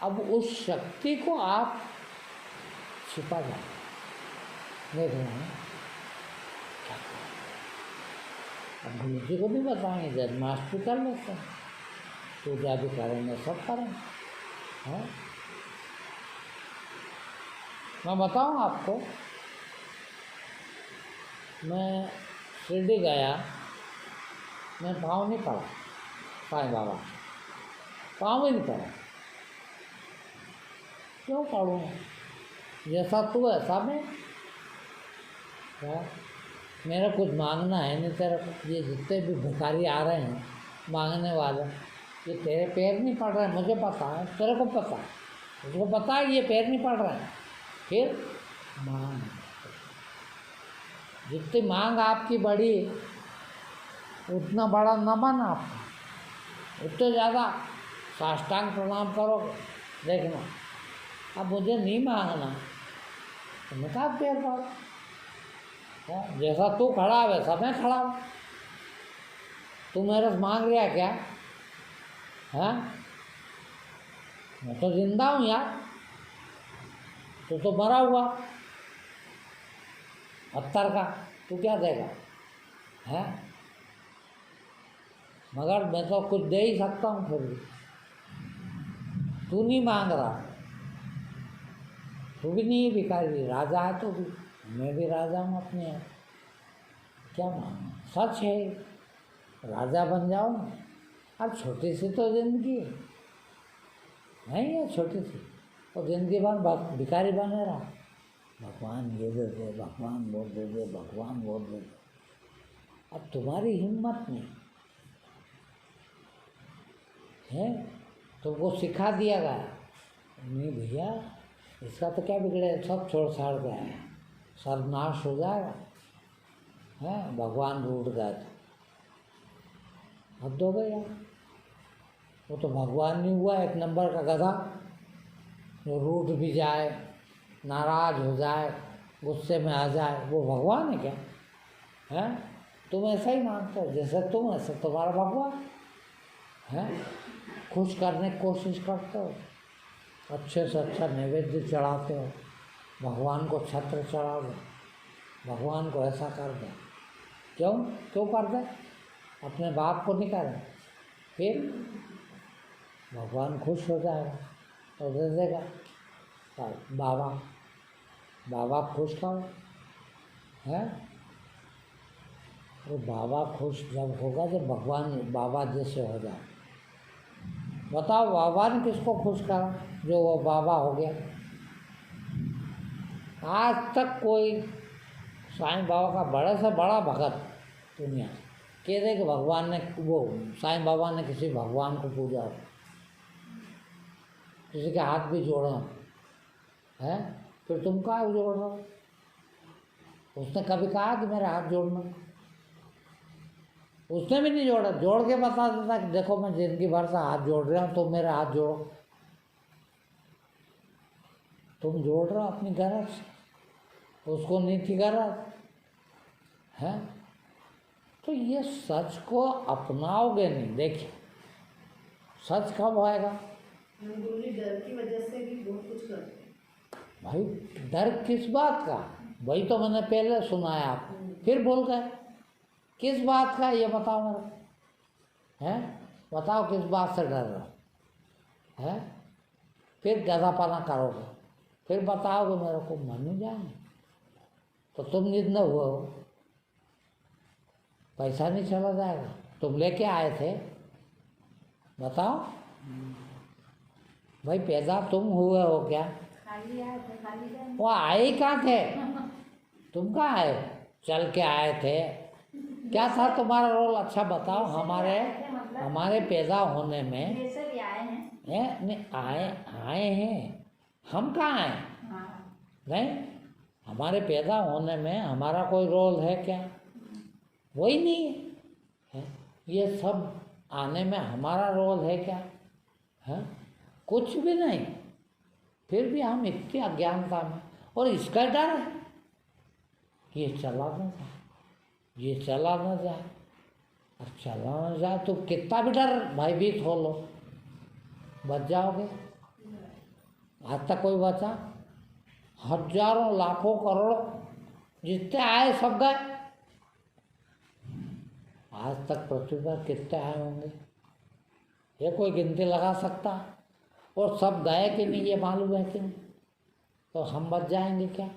अब उस शक्ति को आप छिपा जाए, देख रहे हैं क्या करें? अब गुरु जी को भी बताएंगे, जन्माष्टमी कर लेते हैं, पूजा भी करेंगे, सब करेंगे। हाँ, मैं बताऊँ आपको, मैं शिरडी गया, मैं पाँव नहीं पड़ा साईं बाबा, पाँव ही नहीं पड़ा। क्यों पढ़ूँगा? जैसा तू ऐसा मैं। क्या मेरा कुछ मांगना है नहीं तेरे को? ये जितने भी भिखारी आ रहे हैं मांगने वाले, ये तेरे पैर नहीं पड़ रहे हैं, मुझे पता है, तेरे को पता है, उसको पता है ये पैर नहीं पड़ रहे हैं, फिर मांग। जितनी मांग आपकी बड़ी, उतना बड़ा नमन आपका, उतने ज़्यादा साष्टांग प्रणाम करोगे। देखना, अब मुझे नहीं मांगना तो मैं कहा पैर पड़ा, जैसा तू खड़ा है वैसा मैं खड़ा हूँ। तू मेरे से मांग रहा है क्या? है, मैं तो जिंदा हूँ यार, तू तो मरा हुआ पत्थर का, तू क्या देगा? है, मगर मैं तो कुछ दे ही सकता हूँ, फिर भी तू नहीं मांग रहा। तू भी नहीं है भिखारी, राजा है तो भी, मैं भी राजा हूँ अपने यहाँ। क्या मांगना? सच है, राजा बन जाओ ना। अब छोटी सी तो जिंदगी है, नहीं है छोटी सी, और जिंदगी भर भिखारी बने रहा। भगवान ये दे दे, भगवान वो दे दे, भगवान वो दे दे। अब तुम्हारी हिम्मत नहीं है, तो वो सिखा दिया गया नहीं भैया, इसका तो क्या बिगड़े, सब छोड़ छाड़ गया है, सर्वनाश हो जाएगा। है, भगवान रूठ गए तो हद हो गया। वो तो भगवान नहीं हुआ, एक नंबर का गधा। जो रूठ भी जाए, नाराज हो जाए, गुस्से में आ जाए, वो भगवान है क्या? है? तुम ऐसा ही मानते हो, जैसे तुम ऐसे तुम्हारा भगवान है। खुश करने की कोशिश करते हो, अच्छे से अच्छा नैवेद्य चढ़ाते हो, भगवान को छत्र चढ़ा दो, भगवान को ऐसा कर दे। क्यों क्यों कर दे? अपने बाप को नहीं करें, फिर भगवान खुश हो जाएगा तो दे देगा। बाबा बाबा खुश करो है। तो बाबा खुश जब होगा जब भगवान बाबा जैसे हो जाए। बताओ बाबा ने किसको खुश करा जो वो बाबा हो गया? आज तक कोई साईं बाबा का बड़े से बड़ा भगत दुनिया कह दे कि भगवान ने वो साईं बाबा ने किसी भगवान को पूजा हो, किसी के हाथ भी जोड़ा है, फिर तुम क्या जोड़ रहे हो? उसने कभी कहा कि मेरे हाथ जोड़ना? उसने भी नहीं जोड़ा। जोड़ के बता देता कि देखो मैं जिंदगी भर से हाथ जोड़ रहा हूँ, तुम मेरे हाथ जोड़ो। तुम जोड़ रहे हो अपनी गरज से, उसको नहीं थी गरज है। तो ये सच को अपनाओगे नहीं। देखिए सच कब होएगा? हम गुरुजी डर की वजह से भी बहुत कुछ करते हैं। भाई डर किस बात का? वही तो मैंने पहले सुनाया, आप फिर बोल गए। किस बात का ये बताओ मेरे को, हैं? बताओ किस बात से डर रहे हो है? फिर गधापना करोगे, फिर बताओगे मेरे को मन नहीं जाए तो तुम जितना हुआ हो, पैसा नहीं चला जाएगा। तुम लेके आए थे, बताओ भाई पैदा तुम हुए हो क्या? खाली आए थे, खाली गए। वो आए ही कहाँ थे? तुम कहाँ आए? चल के आए थे। क्या था तुम्हारा रोल? अच्छा बताओ। हमारे पैदा होने में वैसे भी आए हैं। नहीं आए हैं। हम कहाँ आए? हाँ। नहीं, हमारे पैदा होने में हमारा कोई रोल है क्या? वही नहीं है। ये सब आने में हमारा रोल है क्या? है कुछ भी नहीं। फिर भी हम इतनी अज्ञानता में, और इसका डर है कि ये चला न जाए, ये चला न जाए। और चला न जाए तो कितना भी डर भयभीत हो लो, बच जाओगे। आज तक कोई बचा? हजारों लाखों करोड़ों जितने आए सब गए। आज तक पृथ्वी पर कितने आए होंगे ये कोई गिनती लगा सकता? और सब गए कि नहीं ये मालूम है कि नहीं? तो हम बच जाएंगे क्या?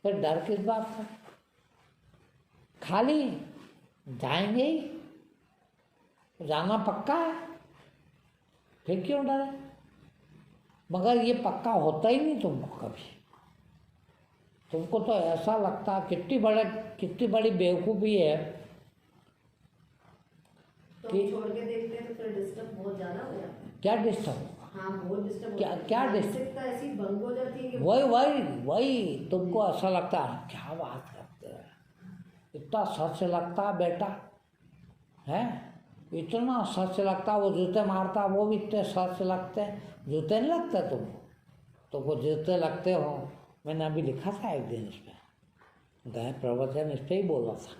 फिर डर किस बात का? खाली जाएंगे ही, जाना पक्का है, फिर क्यों डरे? मगर ये पक्का होता ही नहीं तुमको कभी। तुमको तो ऐसा लगता कितनी बड़ी बेवकूफ़ी है तो कि छोड़ के देखते हैं तो फिर डिस्टर्ब बहुत ज्यादा हो जाता है। क्या डिस्टर्ब? हाँ बहुत डिस्टर्ब। क्या डिस्टर्ब? मानसिकता ऐसी भंग हो जाती है कि वही तुमको ऐसा लगता है क्या बात करते हैं, इतना सच लगता है बेटा है, इतना सच लगता। वो जूते मारता वो भी इतने सच लगते हैं। जूते नहीं लगते तुमको जूते लगते हो। मैंने अभी लिखा था एक दिन इस पर, गए प्रवचन इस पर ही बोला था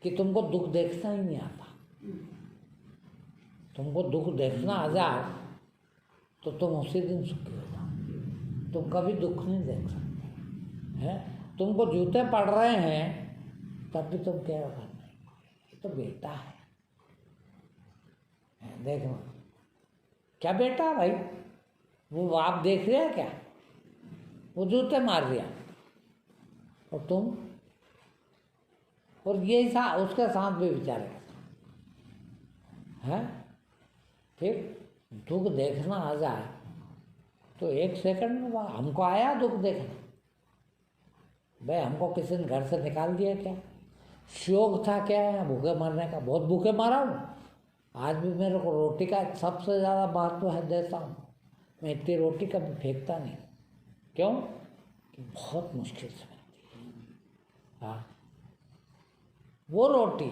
कि तुमको दुख देखना ही नहीं आता। तुमको दुख देखना आ जाए तो तुम उसी दिन सुखी हो जाओ। तुम कभी दुख नहीं देख सकते हैं। तुमको जूते पड़ रहे हैं तब भी तुम क्या करना, ये तो बेटा है। देखना क्या बेटा है भाई, वो आप देख रहे हैं क्या? वो जूते मार दिया और तुम, और यही उसके साथ भी विचार है। फिर दुख देखना आ जाए तो एक सेकंड में हमको आया दुख देखना। भाई हमको किसी ने घर से निकाल दिया क्या? शौक था क्या भूखे मरने का? बहुत भूखे मारा हूँ। आज भी मेरे को रोटी का सबसे ज़्यादा महत्व है देता हूँ। मैं इतनी रोटी कभी फेंकता नहीं। क्यों? कि बहुत मुश्किल से बनती है। हाँ, वो रोटी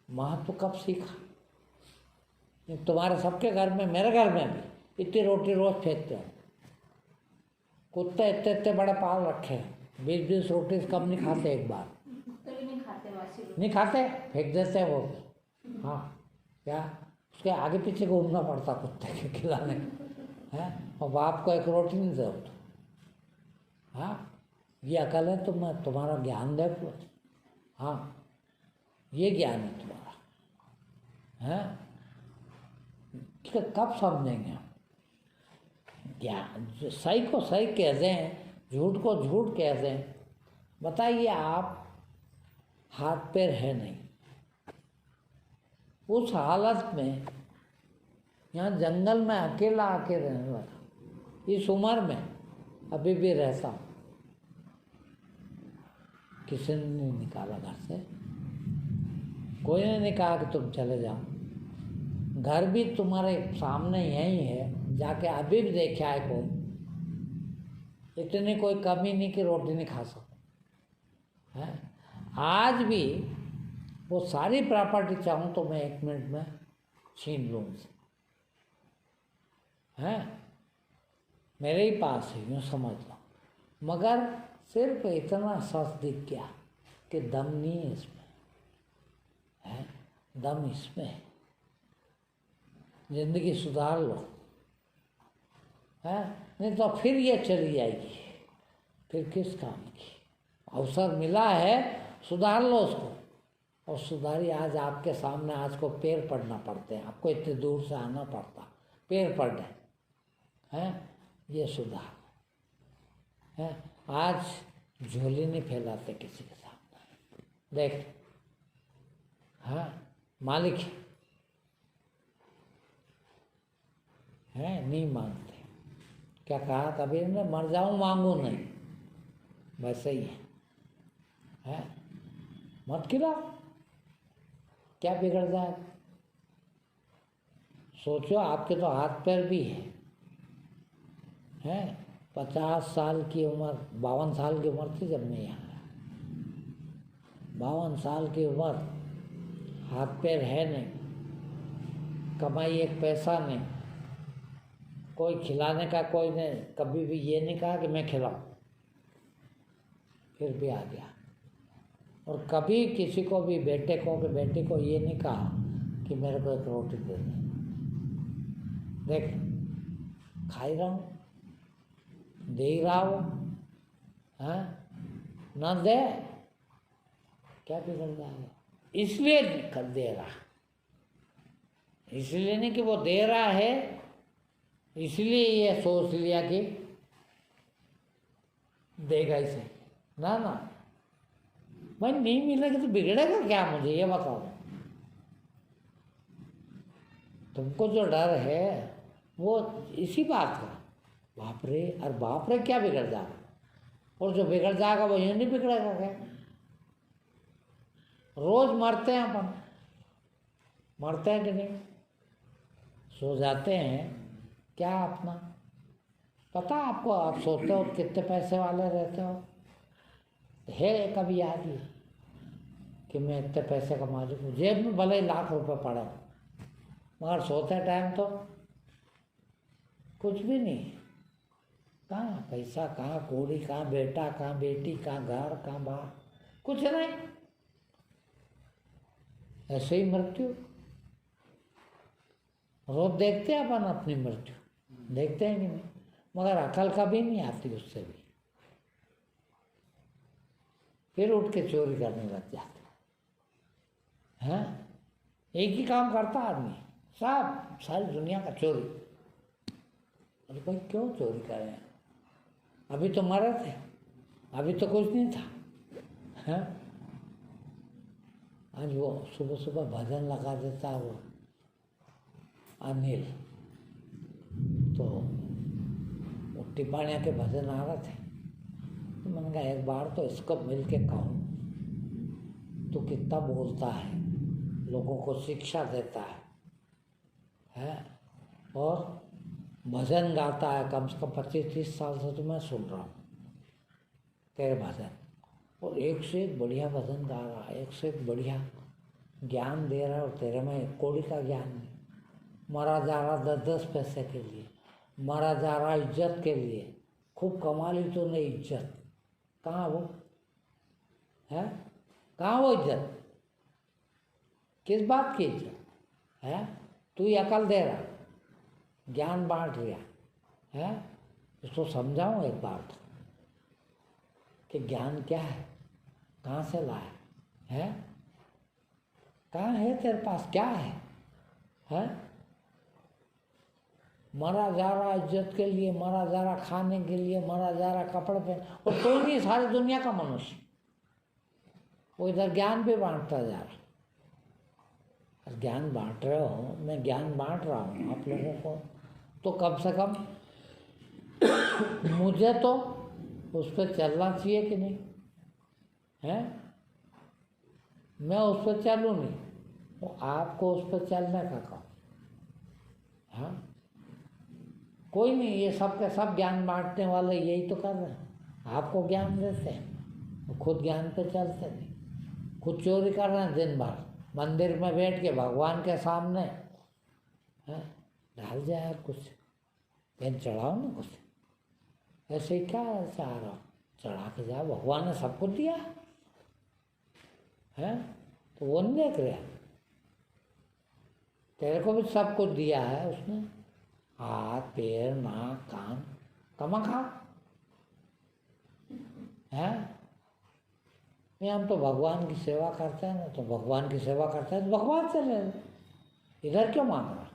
महत्व कब सीखा? तुम्हारे सबके घर में, मेरे घर में भी इतनी रोटी रोज फेंकते हो। कुत्ते इतने इतने बड़े पाल रखे हैं, 20-20 रोटी से कम नहीं खाते एक बार। कुत्ते भी नहीं खाते वासी रोटी। नहीं खाते, फेंक देते हैं वो। हाँ, क्या उसके आगे पीछे घूमना पड़ता कुत्ते के खिलाने हैं, और बाप को एक रोटी नहीं दो तो। हाँ, ये अकल है तुम्हारा ज्ञान देख लो। हाँ, ये ज्ञान है तुम्हारा। हैं, कब समझेंगे हम? ज्ञान सही को सही कह दें, झूठ को झूठ कह दें। बताइए, आप हाथ पैर है नहीं, उस हालत में यहाँ जंगल में अकेला आके रहने लगा। इस उम्र में अभी भी रहता हूँ, किसी ने नहीं निकाला घर से, कोई ने नहीं कहा कि तुम चले जाओ। घर भी तुम्हारे सामने यही है, जाके अभी भी देखा है कोई, इतनी कोई कमी नहीं कि रोटी नहीं खा सको है। आज भी वो सारी प्रॉपर्टी चाहूँ तो मैं 1 मिनट में छीन लूँ है, मेरे ही पास है, यूँ समझ लो। मगर सिर्फ इतना सच दिख गया कि दम नहीं है इसमें, है दम इसमें है। जिंदगी सुधार लो, है नहीं तो फिर ये चली जाएगी, फिर किस काम की। अवसर मिला है, सुधार लो उसको। और सुधारी, आज आपके सामने आज को पैर पड़ना पड़ते हैं, आपको इतने दूर से आना पड़ता, पैर पड़ने हैं, ये सुधार है। आज झोली नहीं फैलाते किसी के सामने, देख हाँ मालिक है, नहीं मांगते। क्या कहा कबीर ने, मर जाऊं मांगू नहीं, वैसे ही है। मत खिलाओ, क्या बिगड़ जाए? सोचो, आपके तो हाथ पैर भी है 50 साल की उम्र, 52 साल की उम्र थी जब मैं यहाँ आया। 52 साल की उम्र, हाथ पैर है नहीं, कमाई एक पैसा नहीं, कोई खिलाने का कोई ने कभी भी ये नहीं कहा कि मैं खिलाऊं, फिर भी आ गया। और कभी किसी को भी, बेटे को कि बेटी को ये नहीं कहा कि मेरे को एक रोटी दे दे। देख, खा ही रहा हूँ, दे ही रहा हूँ, हाँ ना दे क्या बिगड़ जाएगा? इसलिए दे रहा, इसलिए नहीं कि वो दे रहा है, इसलिए ये सोच लिया कि देगा इसे। ना ना, भाई नहीं मिलेगा तो बिगड़ेगा क्या मुझे, ये बताओ। तुमको जो डर है वो इसी बात का, बाप रे, और बाप रे क्या बिगड़ जाएगा, और जो बिगड़ जाएगा वो ये नहीं बिगड़ेगा क्या? रोज मरते हैं अपन, मरते हैं कि नहीं? सो जाते हैं क्या अपना पता आपको? आप सोचते हो कितने पैसे वाले रहते हो, है कभी याद ही कि मैं इतने पैसे का मालिक हूँ, जेब में भले ही लाख रुपए पड़े हो, मगर सोते टाइम तो कुछ भी नहीं। कहाँ पैसा, कहाँ कौड़ी, कहाँ बेटा, कहाँ बेटी, कहाँ घर, कहाँ बाहर, कुछ नहीं। ऐसे ही मृत्यु रोज देखते हैं अपन अपनी मृत्यु, देखते हैं कि नहीं? मगर अकल कभी नहीं आती उससे भी, फिर उठ के चोरी करने लग जाते हैं। एक ही काम करता आदमी, सब सारी दुनिया का चोरी। अरे भाई क्यों चोरी करें? अभी तो मरे थे, अभी तो कुछ नहीं था, हैं? आज वो सुबह सुबह भजन लगा देता है वो अनिल, तो वो टिपाणिया के भजन आ रहे थे, तो मैंने कहा एक बार तो इसको मिल के कहूँ, तो कितना बोलता है, लोगों को शिक्षा देता है और भजन गाता है। कम से कम 25-30 साल से तो मैं सुन रहा हूँ तेरे भजन, और एक से एक बढ़िया भजन गा रहा है, एक से एक बढ़िया ज्ञान दे रहा है, और तेरे में कौड़ी का ज्ञान नहीं, मरा जा रहा 10-10 पैसे के लिए, मारा जा रहा इज्जत के लिए। खूब कमा ली तूने इज्जत, कहाँ वो है? कहाँ वो इज्जत? किस बात की इज्जत है? तू ही अकल दे रहा, ज्ञान बांट रहा है। इसको समझाऊं एक बात कि ज्ञान क्या है, कहाँ से लाया है? कहाँ है तेरे पास, क्या है? मरा जा रहा इज्जत के लिए, मरा जा रहा खाने के लिए, मरा जा रहा कपड़े पहन, और तो नहीं सारी दुनिया का मनुष्य वो इधर ज्ञान भी बांटता जा रहा। और ज्ञान बांट रहे हो, मैं ज्ञान बांट रहा हूँ आप लोगों को, तो कम से कम मुझे तो उस पर चलना चाहिए कि नहीं है? मैं उस पर चलूँ नहीं, तो आपको उस पर चलने का काम। हाँ, कोई नहीं, ये सब के सब ज्ञान बांटने वाले यही तो कर रहे हैं, आपको ज्ञान देते हैं, तो खुद ज्ञान पे चलते नहीं, खुद चोरी कर रहे हैं दिन भर मंदिर में बैठ के भगवान के सामने। है डाल जाए यार कुछ, पेन चढ़ाओ ना कुछ, ऐसे ही क्या चाह रहा हो, चढ़ा के जाओ, भगवान ने सब कुछ दिया है, तो वो नहीं देख रहा? तेरे को भी सब कुछ दिया है उसने, हाथ पैर नाक कान, कमा खा है। नहीं, हम तो भगवान की सेवा करते हैं ना, तो भगवान की सेवा करते हैं तो भगवान से ले ले, इधर क्यों मांग रहा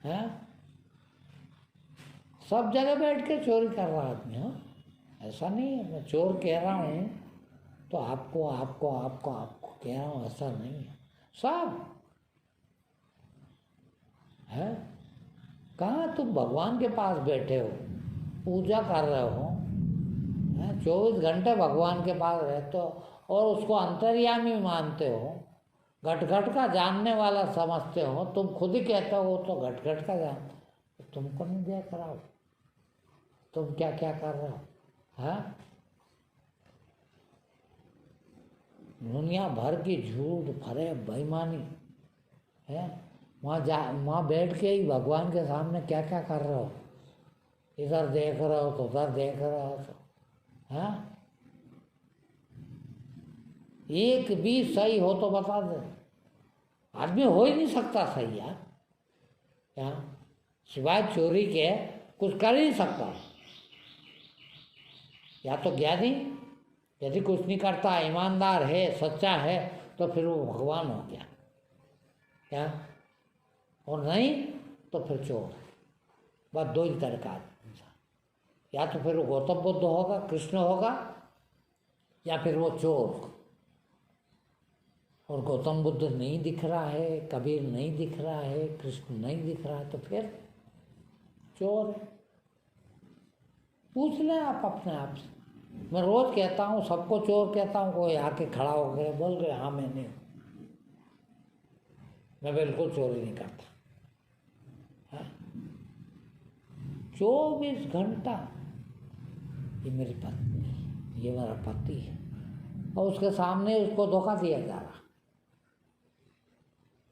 है? सब जगह बैठ के चोरी कर रहा आदमी। हाँ, ऐसा नहीं है मैं चोर कह रहा हूँ तो आपको आपको आपको आपको कह रहा हूँ, ऐसा नहीं है। सब है। कहाँ तुम भगवान के पास बैठे हो, पूजा कर रहे हो, 24 घंटे भगवान के पास रहते हो और उसको अंतर्यामी मानते हो, घट घट का जानने वाला समझते हो। तुम खुद ही कहते हो वो तो घट घट का जानते हो, तुमको नहीं देख रहा हो तुम क्या क्या कर रहे हो। हाँ, दुनिया भर की झूठ फरेब बेईमानी है, वहाँ बैठ के ही भगवान के सामने क्या क्या कर रहे हो, इधर देख रहे हो तो उधर देख रहे हो तो। हाँ, एक भी सही हो तो बता दे, आदमी हो ही नहीं सकता सही यार, क्या सिवाय चोरी के कुछ कर ही नहीं सकता। या तो ज्ञानी यदि कुछ नहीं करता, ईमानदार है, सच्चा है, तो फिर वो भगवान हो गया क्या, और नहीं तो फिर चोर। बस दो ही तरह का इंसान, या तो फिर वो गौतम बुद्ध होगा, कृष्ण होगा, या फिर वो चोर। और गौतम बुद्ध नहीं दिख रहा है, कबीर नहीं दिख रहा है, कृष्ण नहीं दिख रहा है, तो फिर चोर है। पूछ लें आप अपने आप से। मैं रोज कहता हूँ, सबको चोर कहता हूँ, कोई आके खड़ा हो गया बोल रहे हाँ मैं नहीं हूँ, मैं बिल्कुल चोरी नहीं करता। 24 घंटा ये मेरी पत्नी, ये मेरा पति है, और उसके सामने उसको धोखा दिया जा रहा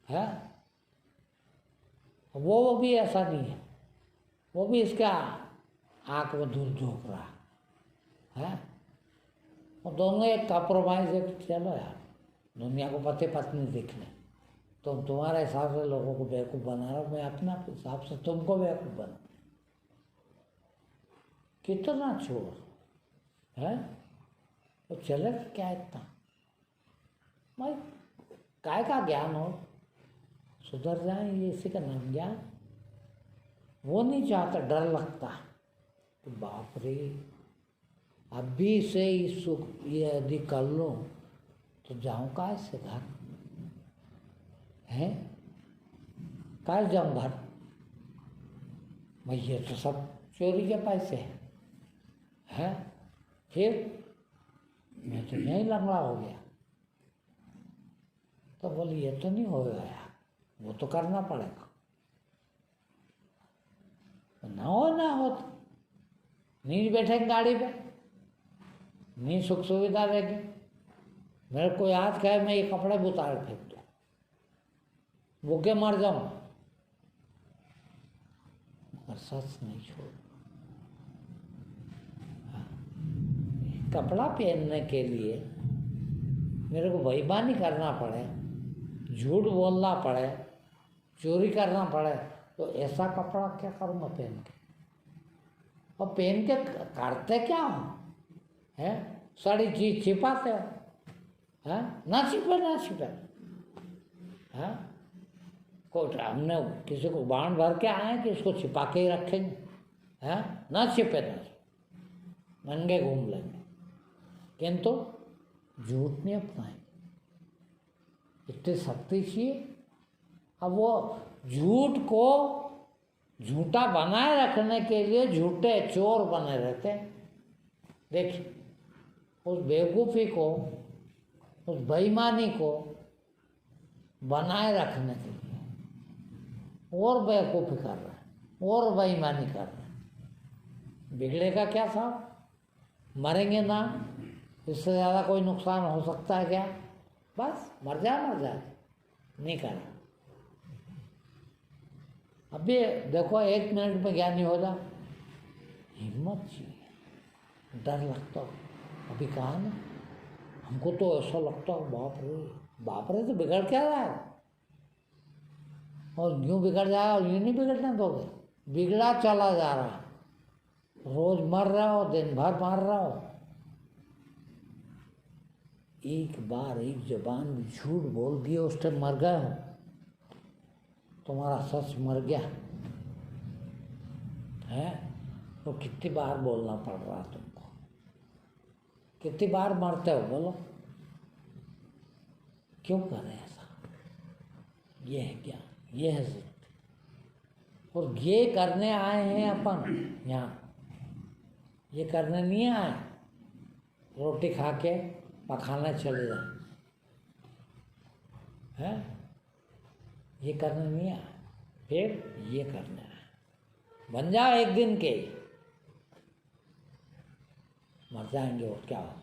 है। वो भी ऐसा नहीं है, वो भी इसका आँख में धूल झोंक रहा है। और दोनों एक कॉम्प्रोमाइज है, चलो यार दुनिया को पति पत्नी दिखने, तुम तुम्हारे हिसाब से लोगों को बेवकूफ़ बना रहा हो, मैं अपना हिसाब से तुमको बेवकूफ़ बना। कितना चोर है, तो चलेगा क्या इतना भाई, काय का ज्ञान हो, सुधर जाए, ये इसी का नाम ज्ञान। वो नहीं चाहता, डर लगता तो बाप रे अभी से ही सुख ये यदि कर लूँ तो जाऊँ का से घर है, कल जाऊँ घर, भाई ये तो सब चोरी के पैसे हैं। फिर मैं तो यहीं लंगड़ा हो गया। तो बोली ये तो नहीं होगा यार, वो तो करना पड़ेगा, ना हो तो नहीं बैठेंगे गाड़ी पे, नहीं सुख सुविधा रहेगी। मेरे को याद कहे मैं ये कपड़े उतार फेंक दूँ, भूखे मर जाऊँ, मर सच नहीं छोड़। कपड़ा पहनने के लिए मेरे को बेईमानी करना पड़े, झूठ बोलना पड़े, चोरी करना पड़े, तो ऐसा कपड़ा क्या करूँगा पहन के? और पहन के करते क्या हो? है सारी चीज छिपाते हो, है ना? छिपे ना छिपे, है कोई हमने किसी को बांध भर के आए कि इसको छिपा के ही रखेंगे, है ना? छिपे ना नंगे घूम लेंगे, किंतु झूठ नहीं अपनाएंगे। इतनी शक्ति चाहिए। अब वो झूठ को झूठा बनाए रखने के लिए झूठे चोर बने रहते हैं। देखिए उस बेवकूफ़ी को, उस बेईमानी को बनाए रखने के लिए और बेवकूफ़ी कर रहे हैं और बेईमानी कर रहे हैं। बिगड़ेगा क्या साहब? मरेंगे ना, इससे ज़्यादा कोई नुकसान हो सकता है क्या? बस मर जाए, नहीं करा। अभी देखो 1 मिनट में ज्ञानी हो जा, हिम्मत चाहिए, डर लगता हो। अभी कहा ना, हमको तो ऐसा लगता है बाप रे तो बिगड़ क्या रहा है, और यूँ बिगड़ जाएगा और यूँ नहीं बिगड़ने दोगे। बिगड़ा चला जा रहा, रोज मर रहा हो, दिन भर मार रहा हो। एक बार एक जबान में झूठ बोल दिए, उस टाइम मर गए हो, तुम्हारा सच मर गया है। तो कितनी बार बोलना पड़ रहा तुमको? कितनी बार मरते हो बोलो? क्यों करें ऐसा? ये है क्या? ये है जिंदगी। और ये करने आए हैं अपन यहाँ, ये करने नहीं आए रोटी खा के पखाने चले जाए, हैं? ये करने नहीं आए, फिर ये करने आए। बन जाओ एक दिन के, मर जाएंगे और क्या हो।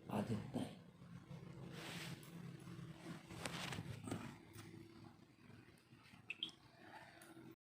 आज इतना